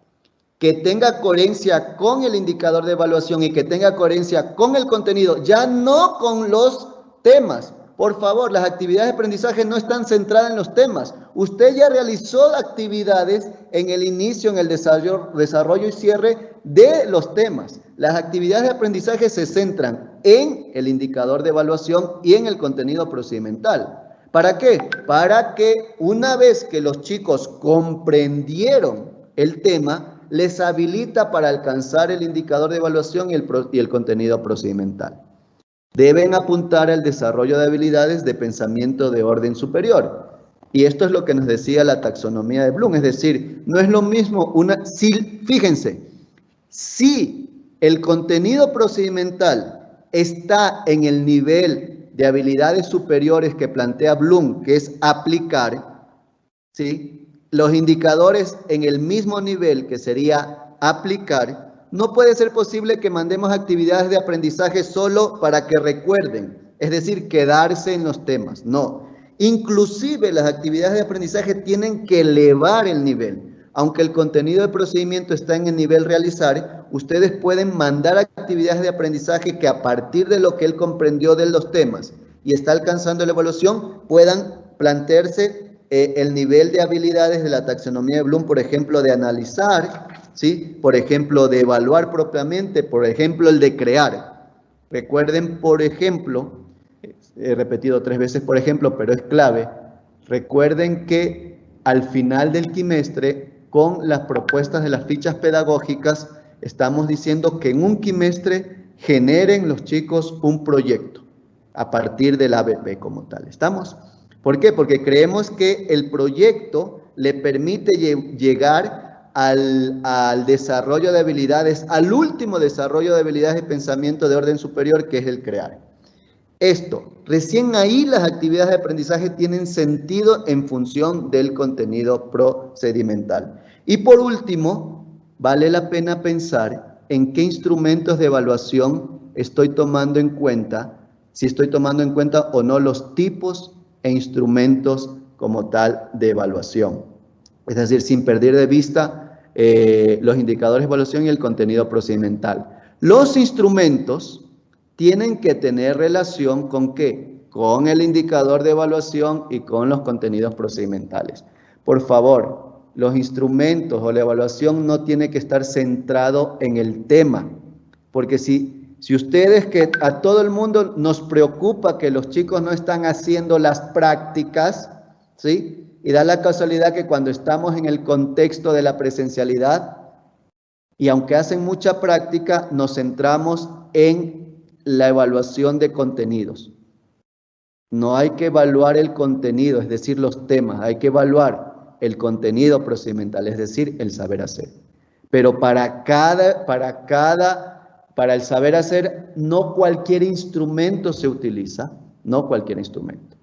que tenga coherencia con el indicador de evaluación y que tenga coherencia con el contenido, ya no con los temas. Por favor, las actividades de aprendizaje no están centradas en los temas. Usted ya realizó actividades en el inicio, en el desarrollo y cierre de los temas. Las actividades de aprendizaje se centran en el indicador de evaluación y en el contenido procedimental. ¿Para qué? Para que una vez que los chicos comprendieron el tema, les habilita para alcanzar el indicador de evaluación y el contenido procedimental. Deben apuntar al desarrollo de habilidades de pensamiento de orden superior. Y esto es lo que nos decía la taxonomía de Bloom, es decir, no es lo mismo fíjense, si el contenido procedimental está en el nivel de habilidades superiores que plantea Bloom, que es aplicar, ¿sí? Los indicadores en el mismo nivel que sería aplicar, no puede ser posible que mandemos actividades de aprendizaje solo para que recuerden, es decir, quedarse en los temas. No, inclusive las actividades de aprendizaje tienen que elevar el nivel. Aunque el contenido de procedimiento está en el nivel realizar, ustedes pueden mandar actividades de aprendizaje que a partir de lo que él comprendió de los temas y está alcanzando la evaluación, puedan plantearse el nivel de habilidades de la taxonomía de Bloom, por ejemplo, de analizar, ¿sí? Por ejemplo, de evaluar propiamente, por ejemplo, el de crear. Recuerden, por ejemplo, he repetido 3 veces por ejemplo, pero es clave, recuerden que al final del quimestre, con las propuestas de las fichas pedagógicas, estamos diciendo que en un quimestre generen los chicos un proyecto a partir del ABP como tal. ¿Estamos? ¿Por qué? Porque creemos que el proyecto le permite llegar al desarrollo de habilidades, al último desarrollo de habilidades de pensamiento de orden superior, que es el crear. Recién ahí las actividades de aprendizaje tienen sentido en función del contenido procedimental. Y por último, vale la pena pensar en qué instrumentos de evaluación estoy tomando en cuenta, si estoy tomando en cuenta o no los tipos e instrumentos como tal de evaluación. Es decir, sin perder de vista los indicadores de evaluación y el contenido procedimental. Los instrumentos tienen que tener relación ¿con qué? Con el indicador de evaluación y con los contenidos procedimentales. Por favor, los instrumentos o la evaluación no tiene que estar centrado en el tema, porque si ustedes, que a todo el mundo nos preocupa que los chicos no están haciendo las prácticas, ¿sí? Y da la casualidad que cuando estamos en el contexto de la presencialidad, y aunque hacen mucha práctica, nos centramos en la evaluación de contenidos. No hay que evaluar el contenido, es decir, los temas, hay que evaluar el contenido procedimental, es decir, el saber hacer. Pero para el saber hacer, no cualquier instrumento se utiliza, no cualquier instrumento.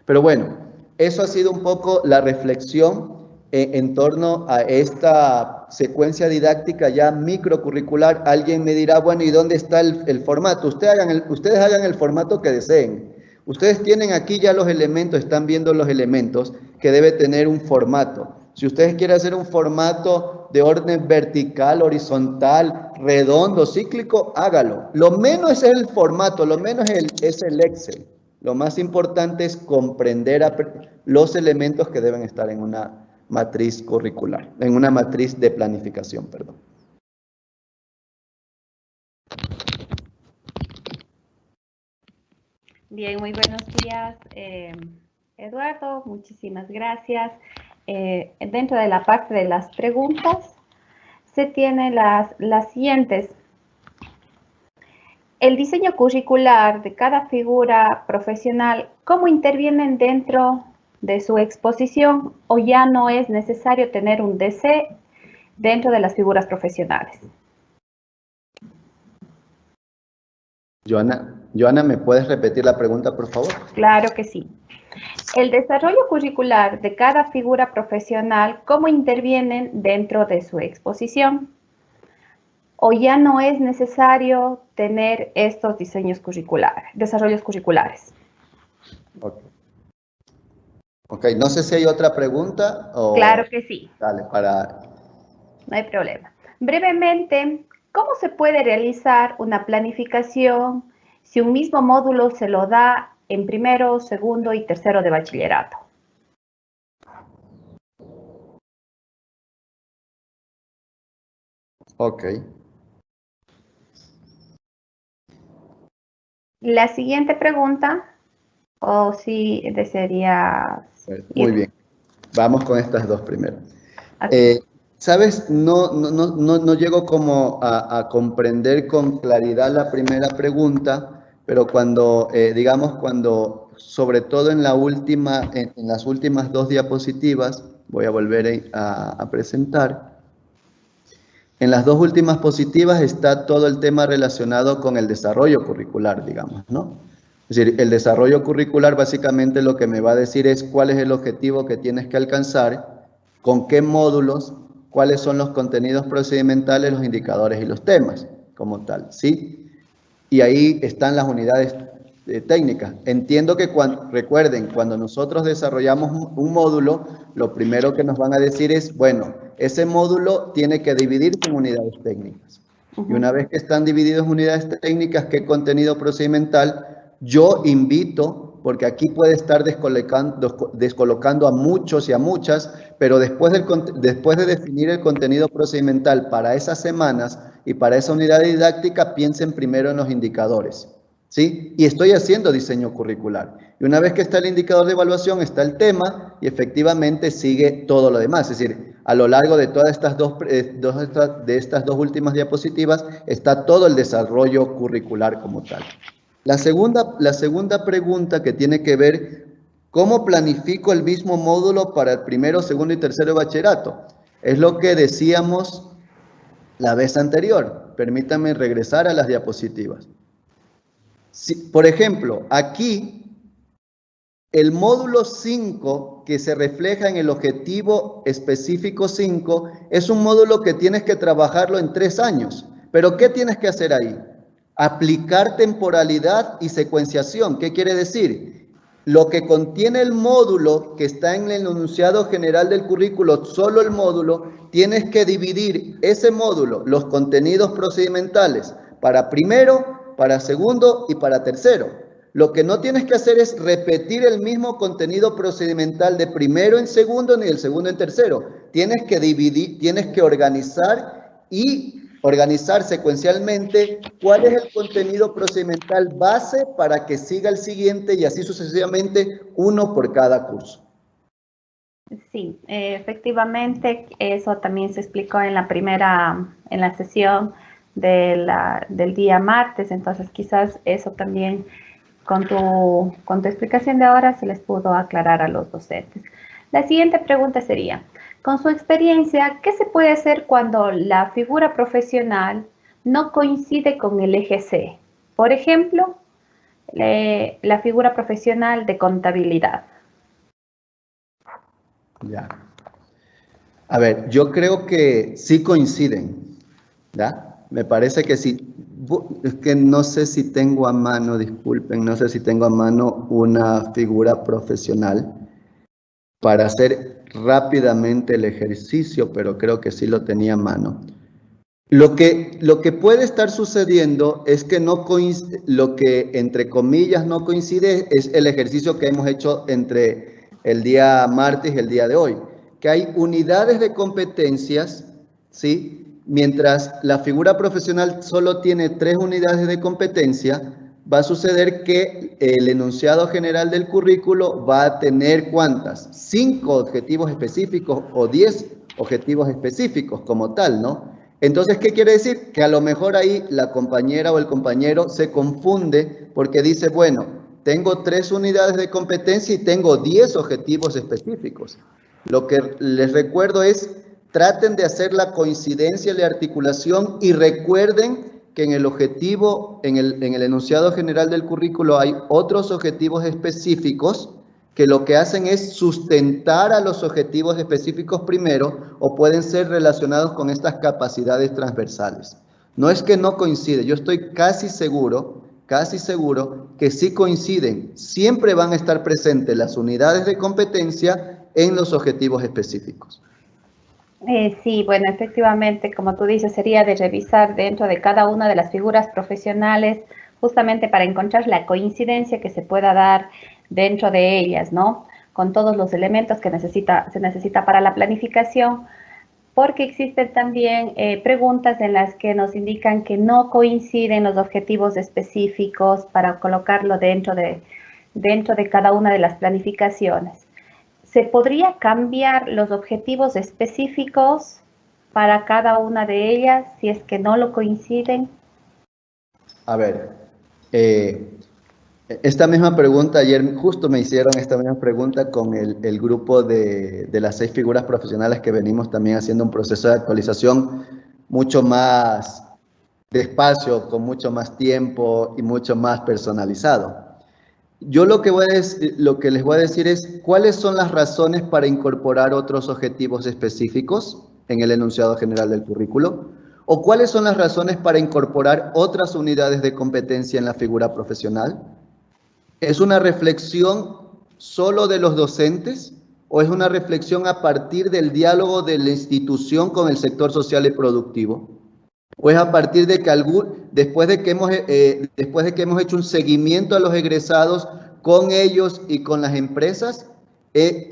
Pero bueno, eso ha sido un poco la reflexión en torno a esta secuencia didáctica ya microcurricular. Alguien me dirá, bueno, ¿y dónde está el formato? Ustedes hagan el formato que deseen. Ustedes tienen aquí ya los elementos, están viendo los elementos que debe tener un formato. Si ustedes quieren hacer un formato de orden vertical, horizontal, redondo, cíclico, hágalo. Lo menos es el formato, lo menos es el Excel. Lo más importante es comprender los elementos que deben estar en una matriz curricular, en una matriz de planificación, perdón. Bien, muy buenos días, Eduardo, muchísimas gracias. Dentro de la parte de las preguntas, se tienen las siguientes. El diseño curricular de cada figura profesional, ¿cómo intervienen dentro de su exposición o ya no es necesario tener un DC dentro de las figuras profesionales? Joana, ¿me puedes repetir la pregunta, por favor? Claro que sí. El desarrollo curricular de cada figura profesional, ¿cómo intervienen dentro de su exposición? o ya no es necesario tener estos desarrollos curriculares. Ok, no sé si hay otra pregunta o... Claro que sí. Dale, No hay problema. Brevemente, ¿cómo se puede realizar una planificación si un mismo módulo se lo da en primero, segundo y tercero de bachillerato? Ok. La siguiente pregunta, o si desearía Muy ir bien. Vamos con estas dos primero. así. ¿Sabes? No llego como a comprender con claridad la primera pregunta, pero cuando, digamos, sobre todo en las últimas dos diapositivas, voy a volver a presentar. En las dos últimas diapositivas está todo el tema relacionado con el desarrollo curricular, digamos, ¿no? Es decir, el desarrollo curricular básicamente lo que me va a decir es cuál es el objetivo que tienes que alcanzar, con qué módulos, cuáles son los contenidos procedimentales, los indicadores y los temas, como tal, ¿sí? Y ahí están las unidades técnicas. Entiendo que recuerden, cuando nosotros desarrollamos un módulo, lo primero que nos van a decir es, bueno, ese módulo tiene que dividirse en unidades técnicas. Y una vez que están divididos en unidades técnicas, ¿qué contenido procedimental? Yo invito, porque aquí puede estar descolocando a muchos y a muchas, pero después de definir el contenido procedimental para esas semanas y para esa unidad didáctica, piensen primero en los indicadores, ¿sí? Y estoy haciendo diseño curricular. Y una vez que está el indicador de evaluación, está el tema y efectivamente sigue todo lo demás. Es decir, a lo largo de todas estas dos últimas diapositivas está todo el desarrollo curricular como tal. La segunda pregunta que tiene que ver, ¿cómo planifico el mismo módulo para el primero, segundo y tercero de bachillerato? Es lo que decíamos la vez anterior. Permítanme regresar a las diapositivas. Por ejemplo, aquí el módulo 5 que se refleja en el objetivo específico 5 es un módulo que tienes que trabajarlo en 3 años. ¿Pero qué tienes que hacer ahí? Aplicar temporalidad y secuenciación. ¿Qué quiere decir? Lo que contiene el módulo que está en el enunciado general del currículo, solo el módulo, tienes que dividir ese módulo, los contenidos procedimentales, para primero, para segundo y para tercero. Lo que no tienes que hacer es repetir el mismo contenido procedimental de primero en segundo ni del segundo en tercero. Tienes que dividir, tienes que organizar secuencialmente cuál es el contenido procedimental base para que siga el siguiente y así sucesivamente, uno por cada curso. Sí, efectivamente, eso también se explicó en la sesión del día martes, entonces quizás eso también con tu explicación de ahora se les pudo aclarar a los docentes. La siguiente pregunta sería, con su experiencia, ¿qué se puede hacer cuando la figura profesional no coincide con el eje C? Por ejemplo, la figura profesional de contabilidad. Ya. A ver, yo creo que sí coinciden, ¿ya? Me parece que sí. Es que no sé si tengo a mano, disculpen, no sé si tengo a mano una figura profesional para hacer rápidamente el ejercicio, pero creo que sí lo tenía a mano. Lo que puede estar sucediendo es que lo que entre comillas no coincide es el ejercicio que hemos hecho entre el día martes y el día de hoy, que hay unidades de competencias, ¿sí? Mientras la figura profesional solo tiene 3 unidades de competencia, va a suceder que el enunciado general del currículo va a tener ¿cuántas? 5 objetivos específicos o 10 objetivos específicos como tal, ¿no? Entonces, ¿qué quiere decir? Que a lo mejor ahí la compañera o el compañero se confunde porque dice, bueno, tengo 3 unidades de competencia y tengo 10 objetivos específicos. Lo que les recuerdo es, traten de hacer la coincidencia y la articulación y recuerden que en el objetivo, en el enunciado general del currículo hay otros objetivos específicos que lo que hacen es sustentar a los objetivos específicos primero o pueden ser relacionados con estas capacidades transversales. No es que no coincide, yo estoy casi seguro que sí coinciden. Siempre van a estar presentes las unidades de competencia en los objetivos específicos. Sí, bueno, efectivamente, como tú dices, sería de revisar dentro de cada una de las figuras profesionales, justamente para encontrar la coincidencia que se pueda dar dentro de ellas, ¿no? Con todos los elementos que se necesita para la planificación, porque existen también preguntas en las que nos indican que no coinciden los objetivos específicos para colocarlo dentro de cada una de las planificaciones. ¿Se podría cambiar los objetivos específicos para cada una de ellas si es que no lo coinciden? A ver, esta misma pregunta, ayer justo me hicieron esta misma pregunta con el grupo de las 6 figuras profesionales que venimos también haciendo un proceso de actualización mucho más despacio, con mucho más tiempo y mucho más personalizado. Yo lo que les voy a decir es cuáles son las razones para incorporar otros objetivos específicos en el enunciado general del currículo, o cuáles son las razones para incorporar otras unidades de competencia en la figura profesional. ¿Es una reflexión solo de los docentes o es una reflexión a partir del diálogo de la institución con el sector social y productivo? ¿O es a partir de que después de que hemos hecho un seguimiento a los egresados con ellos y con las empresas,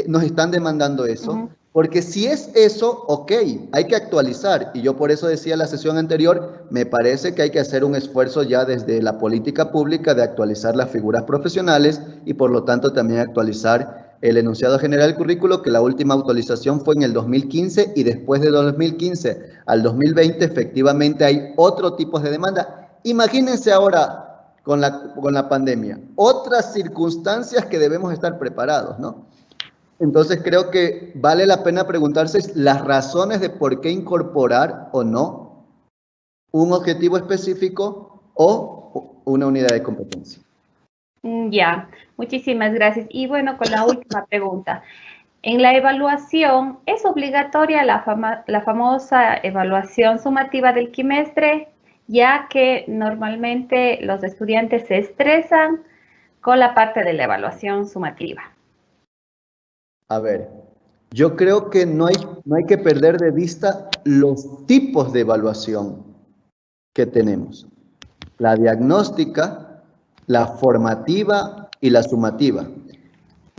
nos están demandando eso? Uh-huh. Porque si es eso, ok, hay que actualizar. Y yo por eso decía en la sesión anterior, me parece que hay que hacer un esfuerzo ya desde la política pública de actualizar las figuras profesionales y por lo tanto también actualizar el enunciado general del currículo, que la última actualización fue en el 2015 y después de 2015 al 2020 efectivamente hay otro tipo de demanda. Imagínense ahora con la pandemia, otras circunstancias que debemos estar preparados, ¿no? Entonces creo que vale la pena preguntarse las razones de por qué incorporar o no un objetivo específico o una unidad de competencia. Ya, muchísimas gracias. Y bueno, con la última pregunta. En la evaluación, ¿es obligatoria la famosa evaluación sumativa del quimestre, ya que normalmente los estudiantes se estresan con la parte de la evaluación sumativa? A ver, yo creo que no hay que perder de vista los tipos de evaluación que tenemos. La diagnóstica, la formativa y la sumativa.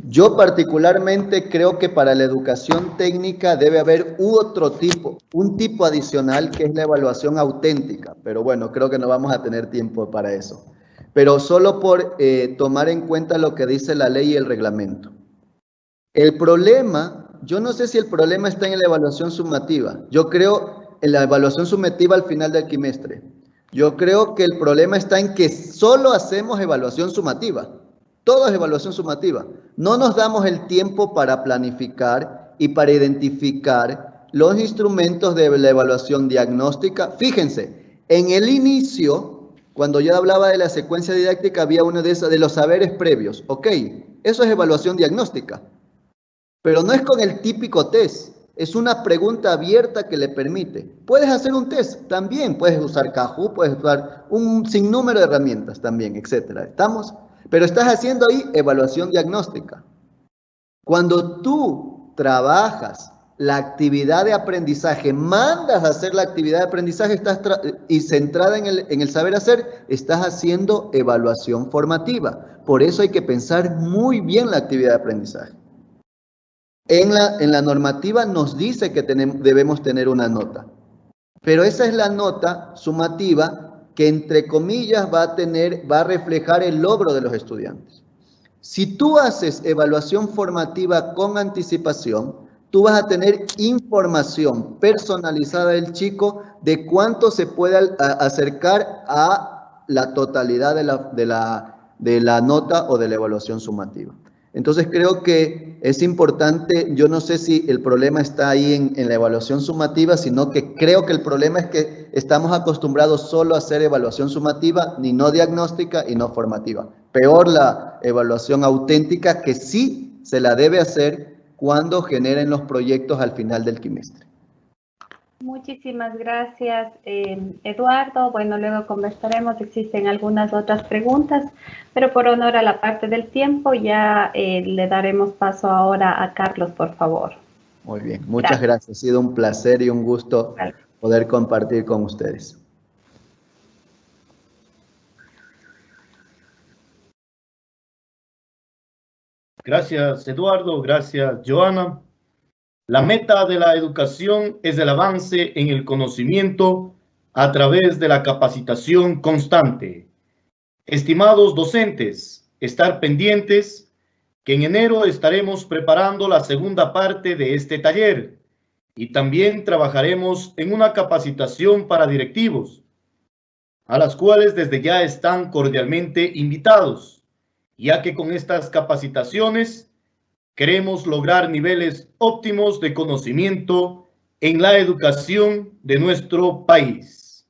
Yo particularmente creo que para la educación técnica debe haber un tipo adicional que es la evaluación auténtica, pero bueno, creo que no vamos a tener tiempo para eso. Pero solo por tomar en cuenta lo que dice la ley y el reglamento. El problema, yo no sé si el problema está en la evaluación sumativa. Yo creo en la evaluación sumativa al final del quimestre. Yo creo que el problema está en que solo hacemos evaluación sumativa. Todo es evaluación sumativa. No nos damos el tiempo para planificar y para identificar los instrumentos de la evaluación diagnóstica. Fíjense, en el inicio, cuando yo hablaba de la secuencia didáctica, había uno de los saberes previos. Ok, eso es evaluación diagnóstica. Pero no es con el típico test, es una pregunta abierta que le permite. Puedes hacer un test también, puedes usar Kahoot, puedes usar un sinnúmero de herramientas también, etcétera. ¿Estamos? Pero estás haciendo ahí evaluación diagnóstica. Cuando tú trabajas la actividad de aprendizaje, mandas a hacer la actividad de aprendizaje y centrada en el saber hacer, estás haciendo evaluación formativa. Por eso hay que pensar muy bien la actividad de aprendizaje. En la normativa nos dice que debemos tener una nota, pero esa es la nota sumativa que entre comillas va a reflejar el logro de los estudiantes. Si tú haces evaluación formativa con anticipación, tú vas a tener información personalizada del chico de cuánto se puede acercar a la totalidad de la nota o de la evaluación sumativa. Entonces creo que es importante, yo no sé si el problema está ahí en la evaluación sumativa, sino que creo que el problema es que estamos acostumbrados solo a hacer evaluación sumativa, ni no diagnóstica y no formativa. Peor la evaluación auténtica, que sí se la debe hacer cuando generen los proyectos al final del quimestre. Muchísimas gracias, Eduardo. Bueno, luego conversaremos, existen algunas otras preguntas, pero por honor a la parte del tiempo ya le daremos paso ahora a Carlos, por favor. Muy bien, muchas gracias. Ha sido un placer y un gusto poder compartir con ustedes. Gracias, Eduardo. Gracias, Joana. La meta de la educación es el avance en el conocimiento a través de la capacitación constante. Estimados docentes, estar pendientes que en enero estaremos preparando la segunda parte de este taller y también trabajaremos en una capacitación para directivos, a las cuales desde ya están cordialmente invitados, ya que con estas capacitaciones queremos lograr niveles óptimos de conocimiento en la educación de nuestro país.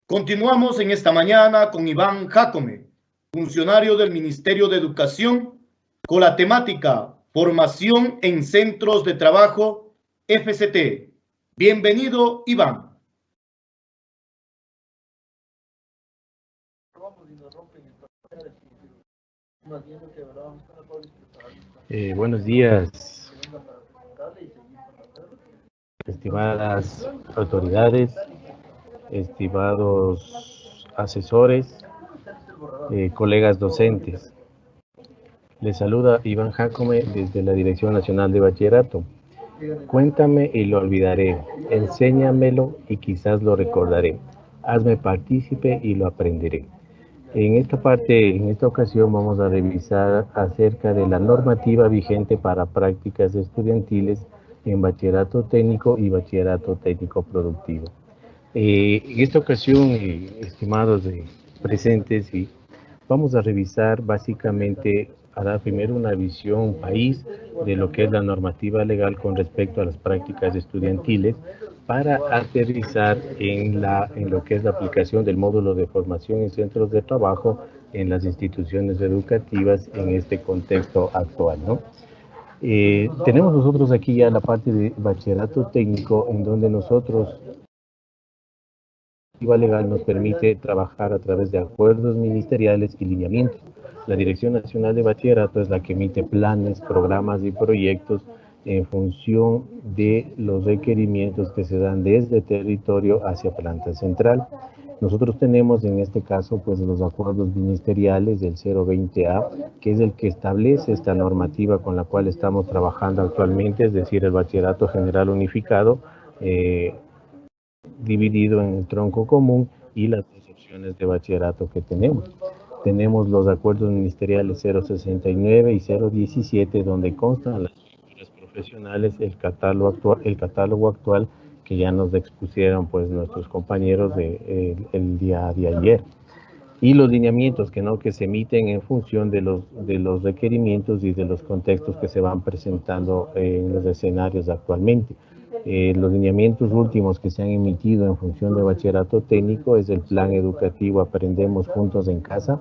Continuamos en esta mañana con Iván Jácome, funcionario del Ministerio de Educación, con la temática Formación en Centros de Trabajo FCT. Bienvenido, Iván. Buenos días, estimadas autoridades, estimados asesores, colegas docentes. Les saluda Iván Jácome desde la Dirección Nacional de Bachillerato. Cuéntame y lo olvidaré, enséñamelo y quizás lo recordaré. Hazme partícipe y lo aprenderé. En esta ocasión vamos a revisar acerca de la normativa vigente para prácticas estudiantiles en bachillerato técnico y bachillerato técnico productivo. En esta ocasión, estimados presentes, vamos a revisar básicamente, a dar primero una visión país de lo que es la normativa legal con respecto a las prácticas estudiantiles, para aterrizar en lo que es la aplicación del módulo de formación en centros de trabajo en las instituciones educativas en este contexto actual, ¿no? Tenemos nosotros aquí ya la parte de bachillerato técnico, en donde nosotros, la normativa legal nos permite trabajar a través de acuerdos ministeriales y lineamientos. La Dirección Nacional de Bachillerato es la que emite planes, programas y proyectos en función de los requerimientos que se dan desde territorio hacia planta central. Nosotros tenemos en este caso pues los acuerdos ministeriales del 020A, que es el que establece esta normativa con la cual estamos trabajando actualmente, es decir, el Bachillerato General Unificado, dividido en el tronco común y las dos opciones de bachillerato que tenemos. Tenemos los acuerdos ministeriales 069 y 017, donde constan las profesionales, el catálogo actual que ya nos expusieron pues nuestros compañeros el día de ayer, y los lineamientos que se emiten en función de los requerimientos y de los contextos que se van presentando en los escenarios actualmente. Los lineamientos últimos que se han emitido en función de bachillerato técnico es el plan educativo Aprendemos Juntos en Casa,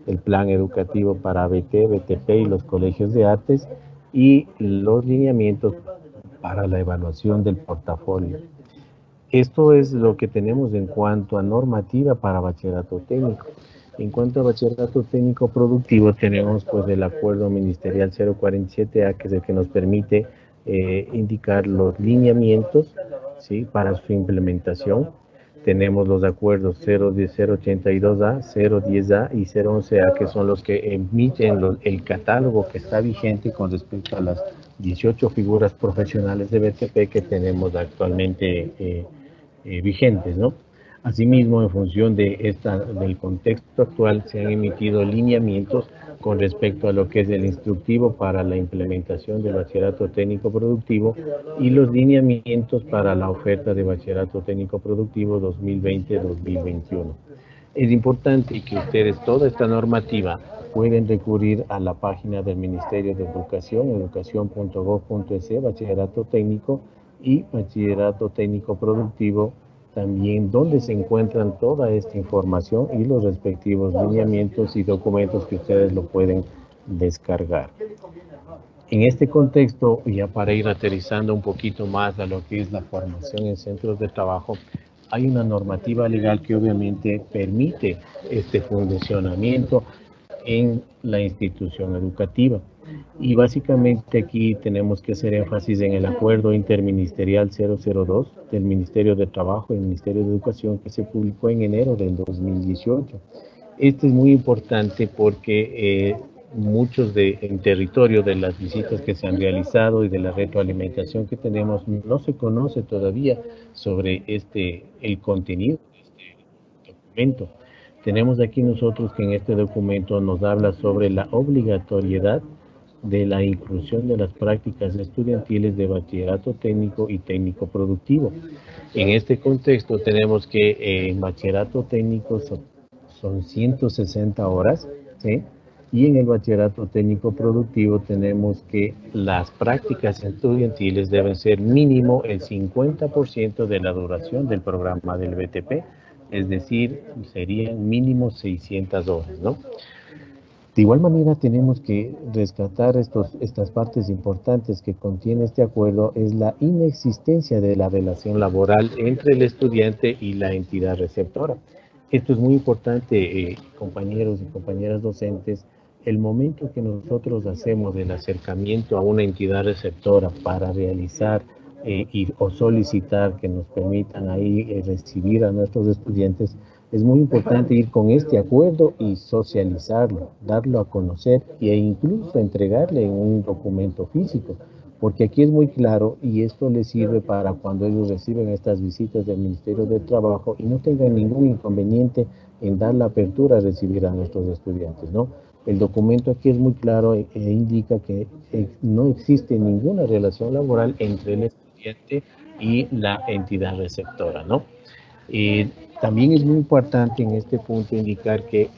el plan educativo para BT, BTP y los colegios de artes, y los lineamientos para la evaluación del portafolio. Esto es lo que tenemos en cuanto a normativa para bachillerato técnico. En cuanto a bachillerato técnico productivo, tenemos pues el acuerdo ministerial 047A, que es el que nos permite indicar los lineamientos, ¿sí?, para su implementación. Tenemos los acuerdos 082A, 010A y 011A, que son los que emiten el catálogo que está vigente con respecto a las 18 figuras profesionales de BTP que tenemos actualmente vigentes, ¿no? Asimismo, en función del contexto actual, se han emitido lineamientos con respecto a lo que es el instructivo para la implementación del bachillerato técnico productivo y los lineamientos para la oferta de bachillerato técnico productivo 2020-2021. Es importante que ustedes, toda esta normativa, pueden recurrir a la página del Ministerio de Educación, educación.gov.es, bachillerato técnico y bachillerato técnico productivo, también donde se encuentran toda esta información y los respectivos lineamientos y documentos que ustedes lo pueden descargar. En este contexto, ya para ir aterrizando un poquito más a lo que es la formación en centros de trabajo, hay una normativa legal que obviamente permite este funcionamiento en la institución educativa. Y básicamente aquí tenemos que hacer énfasis en el acuerdo interministerial 002 del Ministerio de Trabajo y el Ministerio de Educación que se publicó en enero del 2018. Este es muy importante porque muchos en territorio de las visitas que se han realizado y de la retroalimentación que tenemos no se conoce todavía sobre el contenido de este documento. Tenemos aquí nosotros que en este documento nos habla sobre la obligatoriedad de la inclusión de las prácticas estudiantiles de bachillerato técnico y técnico productivo. En este contexto tenemos que en bachillerato técnico son 160 horas, ¿sí? Y en el bachillerato técnico productivo tenemos que las prácticas estudiantiles deben ser mínimo el 50% de la duración del programa del BTP, es decir, serían mínimo 600 horas, ¿no? De igual manera tenemos que rescatar estas partes importantes que contiene este acuerdo, es la inexistencia de la relación laboral entre el estudiante y la entidad receptora. Esto es muy importante, compañeros y compañeras docentes. El momento que nosotros hacemos el acercamiento a una entidad receptora para realizar o solicitar que nos permitan ahí recibir a nuestros estudiantes, es muy importante ir con este acuerdo y socializarlo, darlo a conocer e incluso entregarle en un documento físico, porque aquí es muy claro y esto les sirve para cuando ellos reciben estas visitas del Ministerio de Trabajo y no tengan ningún inconveniente en dar la apertura a recibir a nuestros estudiantes, ¿no? El documento aquí es muy claro e indica que no existe ninguna relación laboral entre el estudiante y la entidad receptora, ¿no? También es muy importante en este punto indicar que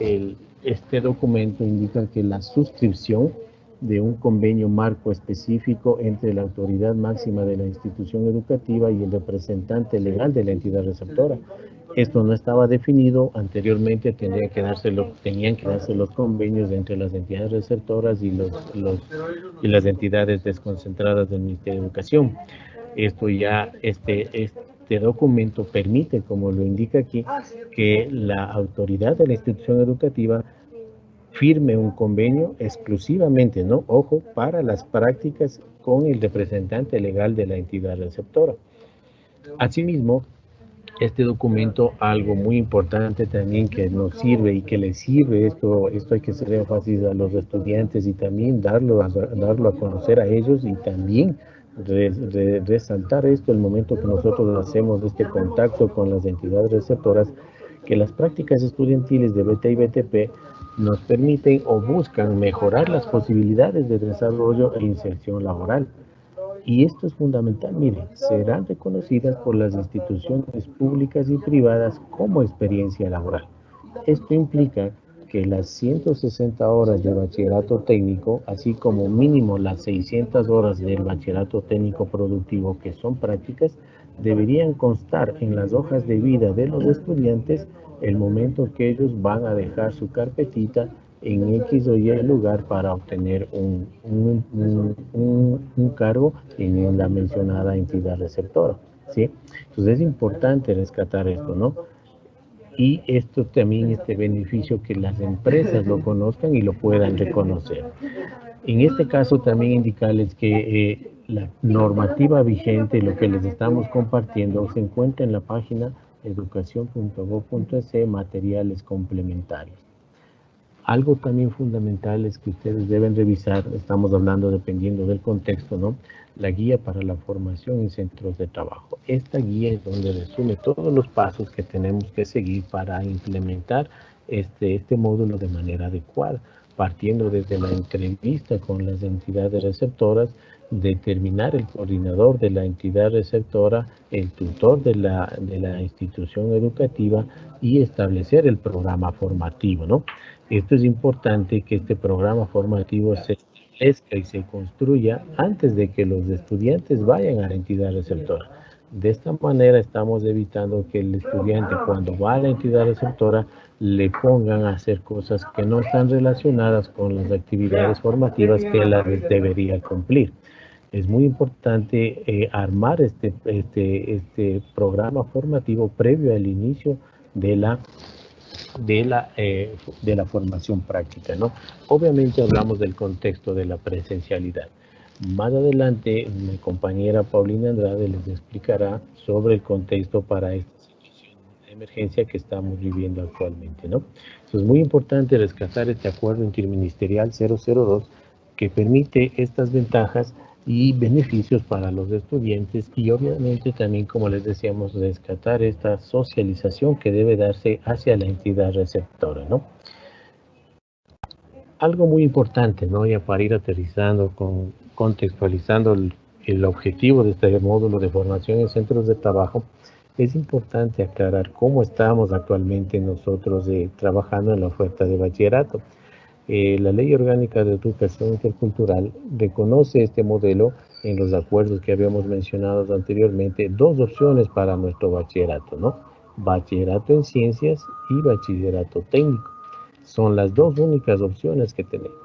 este documento indica que la suscripción de un convenio marco específico entre la autoridad máxima de la institución educativa y el representante legal de la entidad receptora. Esto no estaba definido anteriormente, tenían que darse los convenios entre las entidades receptoras y las entidades desconcentradas del Ministerio de Educación. Esto ya, este documento permite, como lo indica aquí, que la autoridad de la institución educativa firme un convenio exclusivamente, ¿no? Ojo, para las prácticas con el representante legal de la entidad receptora. Asimismo, este documento, algo muy importante también que nos sirve y que les sirve, esto hay que hacer énfasis a los estudiantes y también darlo a conocer a ellos y también resaltar esto el momento que nosotros hacemos este contacto con las entidades receptoras, que las prácticas estudiantiles de BT y BTP nos permiten o buscan mejorar las posibilidades de desarrollo e inserción laboral. Y esto es fundamental, miren, serán reconocidas por las instituciones públicas y privadas como experiencia laboral. Esto implica que las 160 horas de bachillerato técnico, así como mínimo las 600 horas del bachillerato técnico productivo, que son prácticas, deberían constar en las hojas de vida de los estudiantes el momento que ellos van a dejar su carpetita en X o Y lugar para obtener un cargo en la mencionada entidad receptora, ¿sí? Entonces es importante rescatar esto, ¿no? Y esto también, este beneficio, que las empresas lo conozcan y lo puedan reconocer. En este caso también indicarles que la normativa vigente, lo que les estamos compartiendo, se encuentra en la página educación.gov.es, materiales complementarios. Algo también fundamental es que ustedes deben revisar, estamos hablando dependiendo del contexto, ¿no? La guía para la formación en centros de trabajo. Esta guía es donde resume todos los pasos que tenemos que seguir para implementar este módulo de manera adecuada, partiendo desde la entrevista con las entidades receptoras, determinar el coordinador de la entidad receptora, el tutor de la institución educativa y establecer el programa formativo, ¿no? Esto es importante, que este programa formativo se establezca y se construya antes de que los estudiantes vayan a la entidad receptora. De esta manera estamos evitando que el estudiante, cuando va a la entidad receptora, le pongan a hacer cosas que no están relacionadas con las actividades formativas que la debería cumplir. Es muy importante armar este programa formativo previo al inicio de la formación práctica, ¿no? Obviamente hablamos del contexto de la presencialidad. Más adelante, mi compañera Paulina Andrade les explicará sobre el contexto para esta situación de emergencia que estamos viviendo actualmente, ¿no? Entonces, es muy importante rescatar este acuerdo interministerial 002 que permite estas ventajas y beneficios para los estudiantes y obviamente también, como les decíamos, rescatar esta socialización que debe darse hacia la entidad receptora, ¿no? Algo muy importante, ¿no? Ya para ir aterrizando, contextualizando el objetivo de este módulo de formación en centros de trabajo, es importante aclarar cómo estamos actualmente nosotros trabajando en la oferta de bachillerato. La Ley Orgánica de Educación Intercultural reconoce este modelo en los acuerdos que habíamos mencionado anteriormente, dos opciones para nuestro bachillerato, ¿no? Bachillerato en ciencias y bachillerato técnico. Son las dos únicas opciones que tenemos.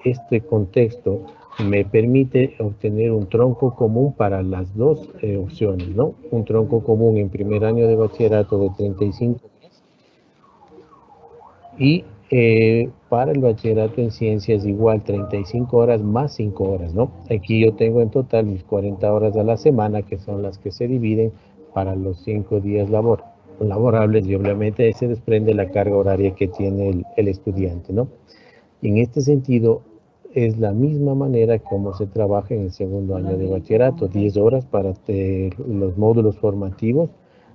Este contexto me permite obtener un tronco común para las dos opciones, ¿no? Un tronco común en primer año de bachillerato de 35 horas y para el bachillerato en ciencias igual 35 horas más 5 horas, ¿no? Aquí yo tengo en total mis 40 horas a la semana, que son las que se dividen para los 5 días laborables, y obviamente se desprende la carga horaria que tiene el estudiante, ¿no? En este sentido, es la misma manera como se trabaja en el segundo año de bachillerato, 10 horas para los módulos formativos,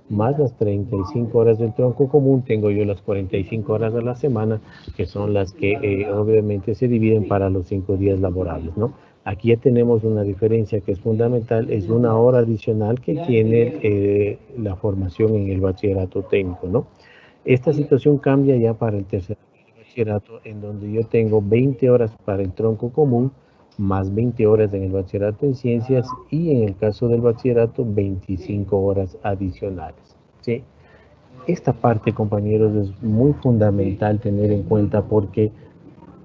más las 35 horas del tronco común. Tengo yo las 45 horas a la semana, que son las que obviamente se dividen para los 5 días laborables, ¿no? Aquí ya tenemos una diferencia que es fundamental, es una hora adicional que tiene la formación en el bachillerato técnico, ¿no? Esta situación cambia ya para el tercer año de bachillerato, en donde yo tengo 20 horas para el tronco común, más 20 horas en el bachillerato en ciencias y en el caso del bachillerato 25 horas adicionales, ¿sí? Esta parte, compañeros, es muy fundamental tener en cuenta porque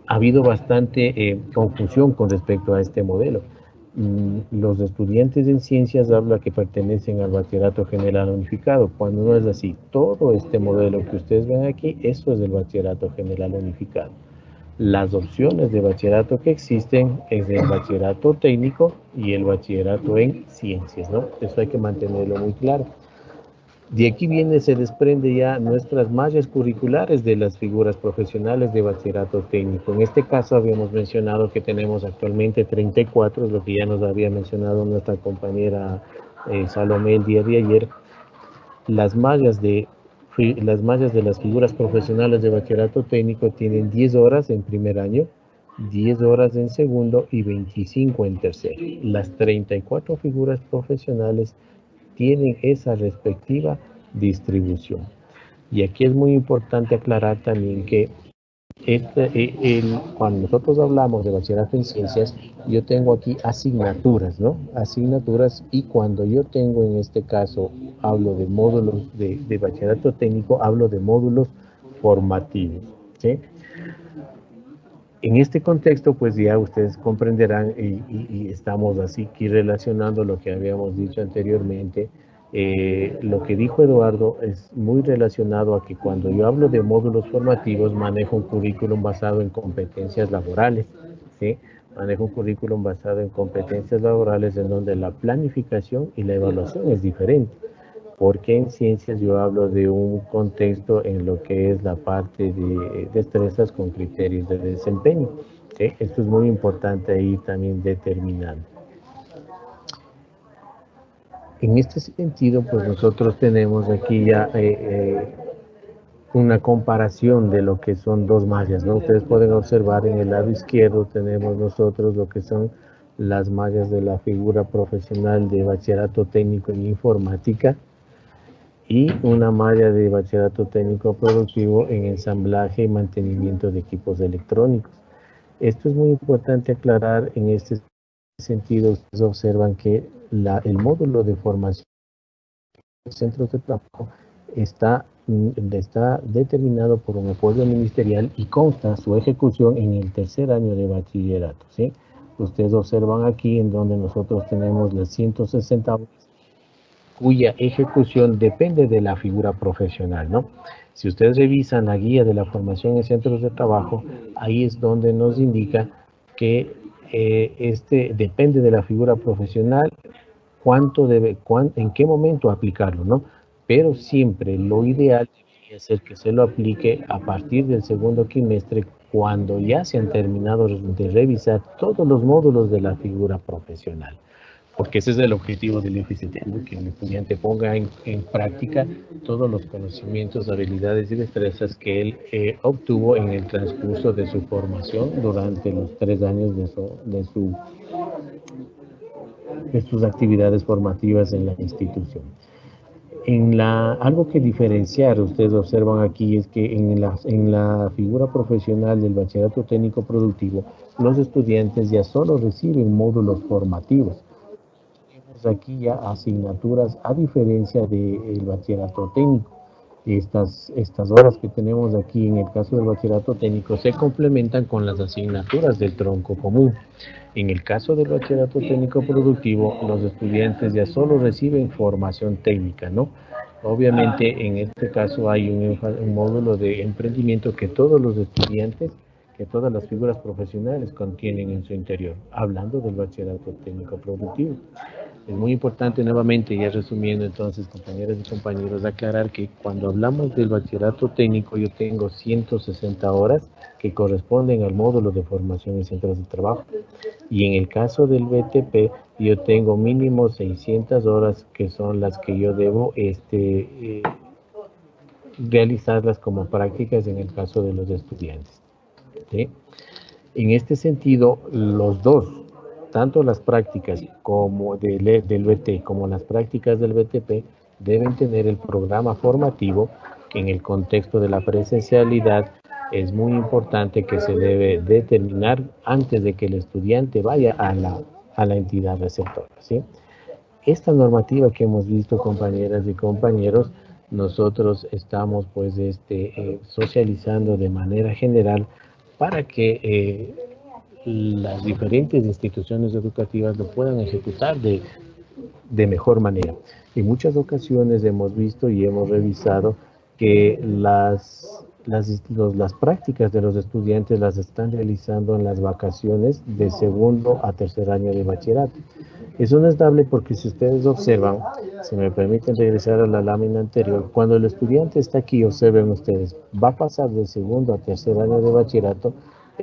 ha habido bastante confusión con respecto a este modelo. Los estudiantes en ciencias hablan que pertenecen al bachillerato general unificado, cuando no es así. Todo este modelo que ustedes ven aquí, eso es el bachillerato general unificado. Las opciones de bachillerato que existen es el bachillerato técnico y el bachillerato en ciencias, ¿no? Eso hay que mantenerlo muy claro. De aquí se desprende ya nuestras mallas curriculares de las figuras profesionales de bachillerato técnico. En este caso habíamos mencionado que tenemos actualmente 34, es lo que ya nos había mencionado nuestra compañera Salomé el día de ayer. Las mallas de las figuras profesionales de bachillerato técnico tienen 10 horas en primer año, 10 horas en segundo y 25 en tercero. Las 34 figuras profesionales tienen esa respectiva distribución. Y aquí es muy importante aclarar también que cuando nosotros hablamos de bachillerato en ciencias, yo tengo aquí asignaturas, ¿no? Asignaturas, y cuando yo tengo en este caso, hablo de módulos de bachillerato técnico, hablo de módulos formativos, ¿sí? En este contexto, pues ya ustedes comprenderán y estamos así aquí relacionando lo que habíamos dicho anteriormente. Lo que dijo Eduardo es muy relacionado a que cuando yo hablo de módulos formativos, manejo un currículum basado en competencias laborales, ¿sí? Manejo un currículum basado en competencias laborales en donde la planificación y la evaluación es diferente. Porque en ciencias yo hablo de un contexto en lo que es la parte de destrezas con criterios de desempeño, ¿sí? Esto es muy importante ahí también determinando. En este sentido, pues nosotros tenemos aquí ya una comparación de lo que son dos mallas, ¿no? Ustedes pueden observar en el lado izquierdo tenemos nosotros lo que son las mallas de la figura profesional de bachillerato técnico en informática, y una malla de bachillerato técnico productivo en ensamblaje y mantenimiento de equipos electrónicos. Esto es muy importante aclarar. En este sentido, ustedes observan que el módulo de formación de centros de trabajo está está determinado por un acuerdo ministerial y consta su ejecución en el tercer año de bachillerato, ¿sí? Ustedes observan aquí en donde nosotros tenemos las 160 horas, cuya ejecución depende de la figura profesional, ¿no? Si ustedes revisan la guía de la formación en centros de trabajo, ahí es donde nos indica que depende de la figura profesional, en qué momento aplicarlo, ¿no? Pero siempre lo ideal debería ser que se lo aplique a partir del segundo trimestre, cuando ya se han terminado de revisar todos los módulos de la figura profesional. Porque ese es el objetivo del IFCT, que el estudiante ponga en práctica todos los conocimientos, habilidades y destrezas que él obtuvo en el transcurso de su formación durante los 3 años de sus actividades formativas en la institución. Algo que diferenciar, ustedes observan aquí, es que en la figura profesional del bachillerato técnico productivo, los estudiantes ya solo reciben módulos formativos. Aquí ya asignaturas, a diferencia del bachillerato técnico. Estas horas que tenemos aquí en el caso del bachillerato técnico se complementan con las asignaturas del tronco común. En el caso del bachillerato técnico productivo, los estudiantes ya solo reciben formación técnica, ¿no? Obviamente en este caso hay un módulo de emprendimiento que todos los estudiantes, que todas las figuras profesionales contienen en su interior, hablando del bachillerato técnico productivo. Es muy importante, nuevamente, ya resumiendo entonces, compañeras y compañeros, aclarar que cuando hablamos del bachillerato técnico, yo tengo 160 horas que corresponden al módulo de formación en centros de trabajo. Y en el caso del BTP, yo tengo mínimo 600 horas que son las que yo debo realizarlas como prácticas en el caso de los estudiantes, ¿sí? En este sentido, los dos, tanto las prácticas como del BT como las prácticas del BTP, deben tener el programa formativo que en el contexto de la presencialidad es muy importante que se debe determinar antes de que el estudiante vaya a la entidad receptora, ¿sí? Esta normativa que hemos visto, compañeras y compañeros, nosotros estamos pues socializando de manera general para que las diferentes instituciones educativas lo puedan ejecutar de mejor manera. En muchas ocasiones hemos visto y hemos revisado que las prácticas de los estudiantes las están realizando en las vacaciones de segundo a tercer año de bachillerato. Eso no es dable porque si ustedes observan, si me permiten regresar a la lámina anterior, cuando el estudiante está aquí, observen ustedes, va a pasar de segundo a tercer año de bachillerato,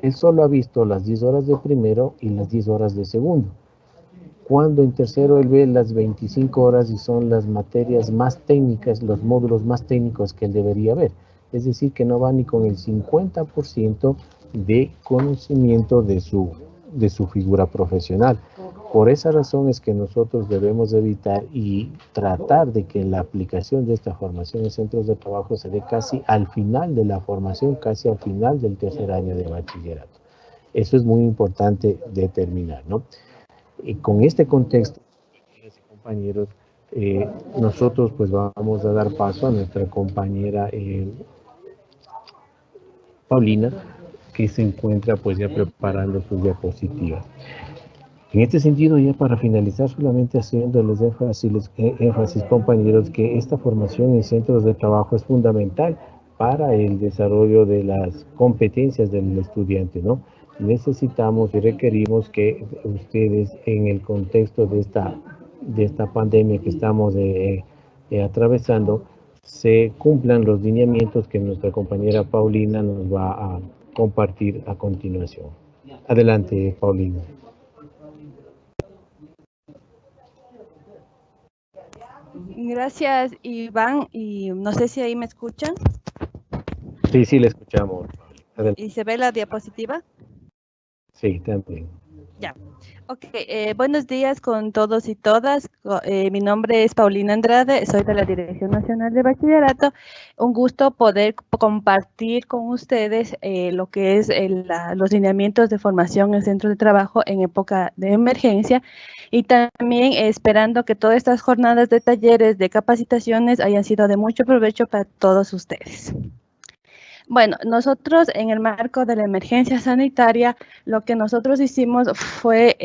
él solo ha visto las 10 horas de primero y las 10 horas de segundo. Cuando en tercero él ve las 25 horas y son las materias más técnicas, los módulos más técnicos que él debería ver. Es decir, que no va ni con el 50% de conocimiento de su figura profesional. Por esa razón es que nosotros debemos evitar y tratar de que la aplicación de esta formación en centros de trabajo se dé casi al final de la formación, casi al final del tercer año de bachillerato. Eso es muy importante determinar, ¿no? Y con este contexto, compañeros, nosotros pues vamos a dar paso a nuestra compañera Paulina, que se encuentra pues ya preparando sus diapositivas. En este sentido, ya para finalizar, solamente haciéndoles énfasis, compañeros, que esta formación en centros de trabajo es fundamental para el desarrollo de las competencias del estudiante, ¿no? Necesitamos y requerimos que ustedes, en el contexto de esta pandemia que estamos atravesando, se cumplan los lineamientos que nuestra compañera Paulina nos va a compartir a continuación. Adelante, Paulina. Gracias, Iván, y no sé si ahí me escuchan. Sí, le escuchamos. ¿Y se ve la diapositiva? Sí, también. Ya. Ok, buenos días con todos y todas. Mi nombre es Paulina Andrade, soy de la Dirección Nacional de Bachillerato. Un gusto poder compartir con ustedes lo que es los lineamientos de formación en centros de trabajo en época de emergencia y también esperando que todas estas jornadas de talleres, de capacitaciones hayan sido de mucho provecho para todos ustedes. Bueno, nosotros en el marco de la emergencia sanitaria, lo que nosotros hicimos fue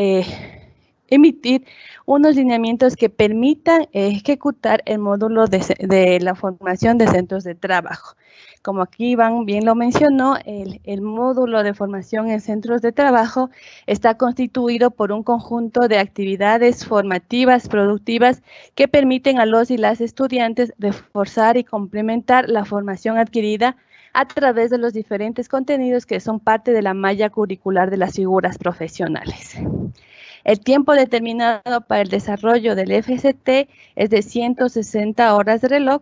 emitir unos lineamientos que permitan ejecutar el módulo de la formación de centros de trabajo. Como aquí Iván bien lo mencionó, el módulo de formación en centros de trabajo está constituido por un conjunto de actividades formativas, productivas, que permiten a los y las estudiantes reforzar y complementar la formación adquirida a través de los diferentes contenidos que son parte de la malla curricular de las figuras profesionales. El tiempo determinado para el desarrollo del FCT es de 160 horas de reloj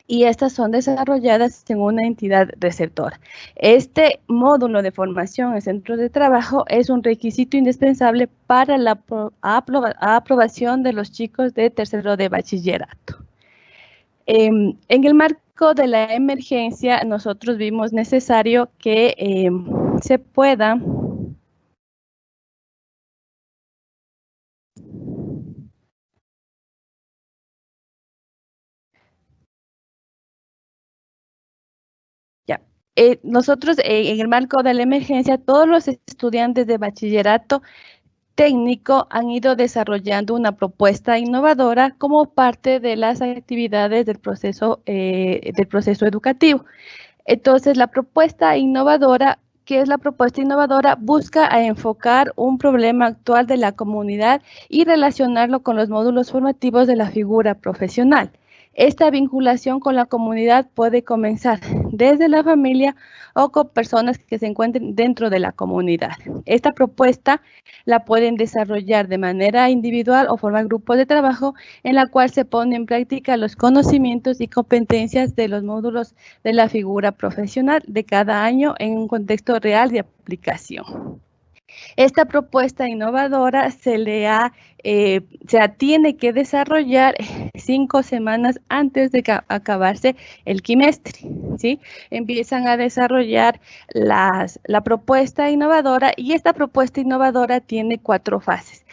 y estas son desarrolladas en una entidad receptora. Este módulo de formación en centros de trabajo es un requisito indispensable para la aprobación de los chicos de tercero de bachillerato. En el marco de la emergencia, nosotros vimos necesario que se pueda nosotros en el marco de la emergencia, todos los estudiantes de bachillerato técnico han ido desarrollando una propuesta innovadora como parte de las actividades del proceso educativo. Entonces, la propuesta innovadora, ¿qué es la propuesta innovadora? Busca a enfocar un problema actual de la comunidad y relacionarlo con los módulos formativos de la figura profesional. Esta vinculación con la comunidad puede comenzar desde la familia o con personas que se encuentren dentro de la comunidad. Esta propuesta la pueden desarrollar de manera individual o formar grupos de trabajo en la cual se ponen en práctica los conocimientos y competencias de los módulos de la figura profesional de cada año en un contexto real de aplicación. Esta propuesta innovadora se tiene que desarrollar 5 semanas antes de acabarse el quimestre, ¿sí? Empiezan a desarrollar la propuesta innovadora y esta propuesta innovadora tiene 4 fases.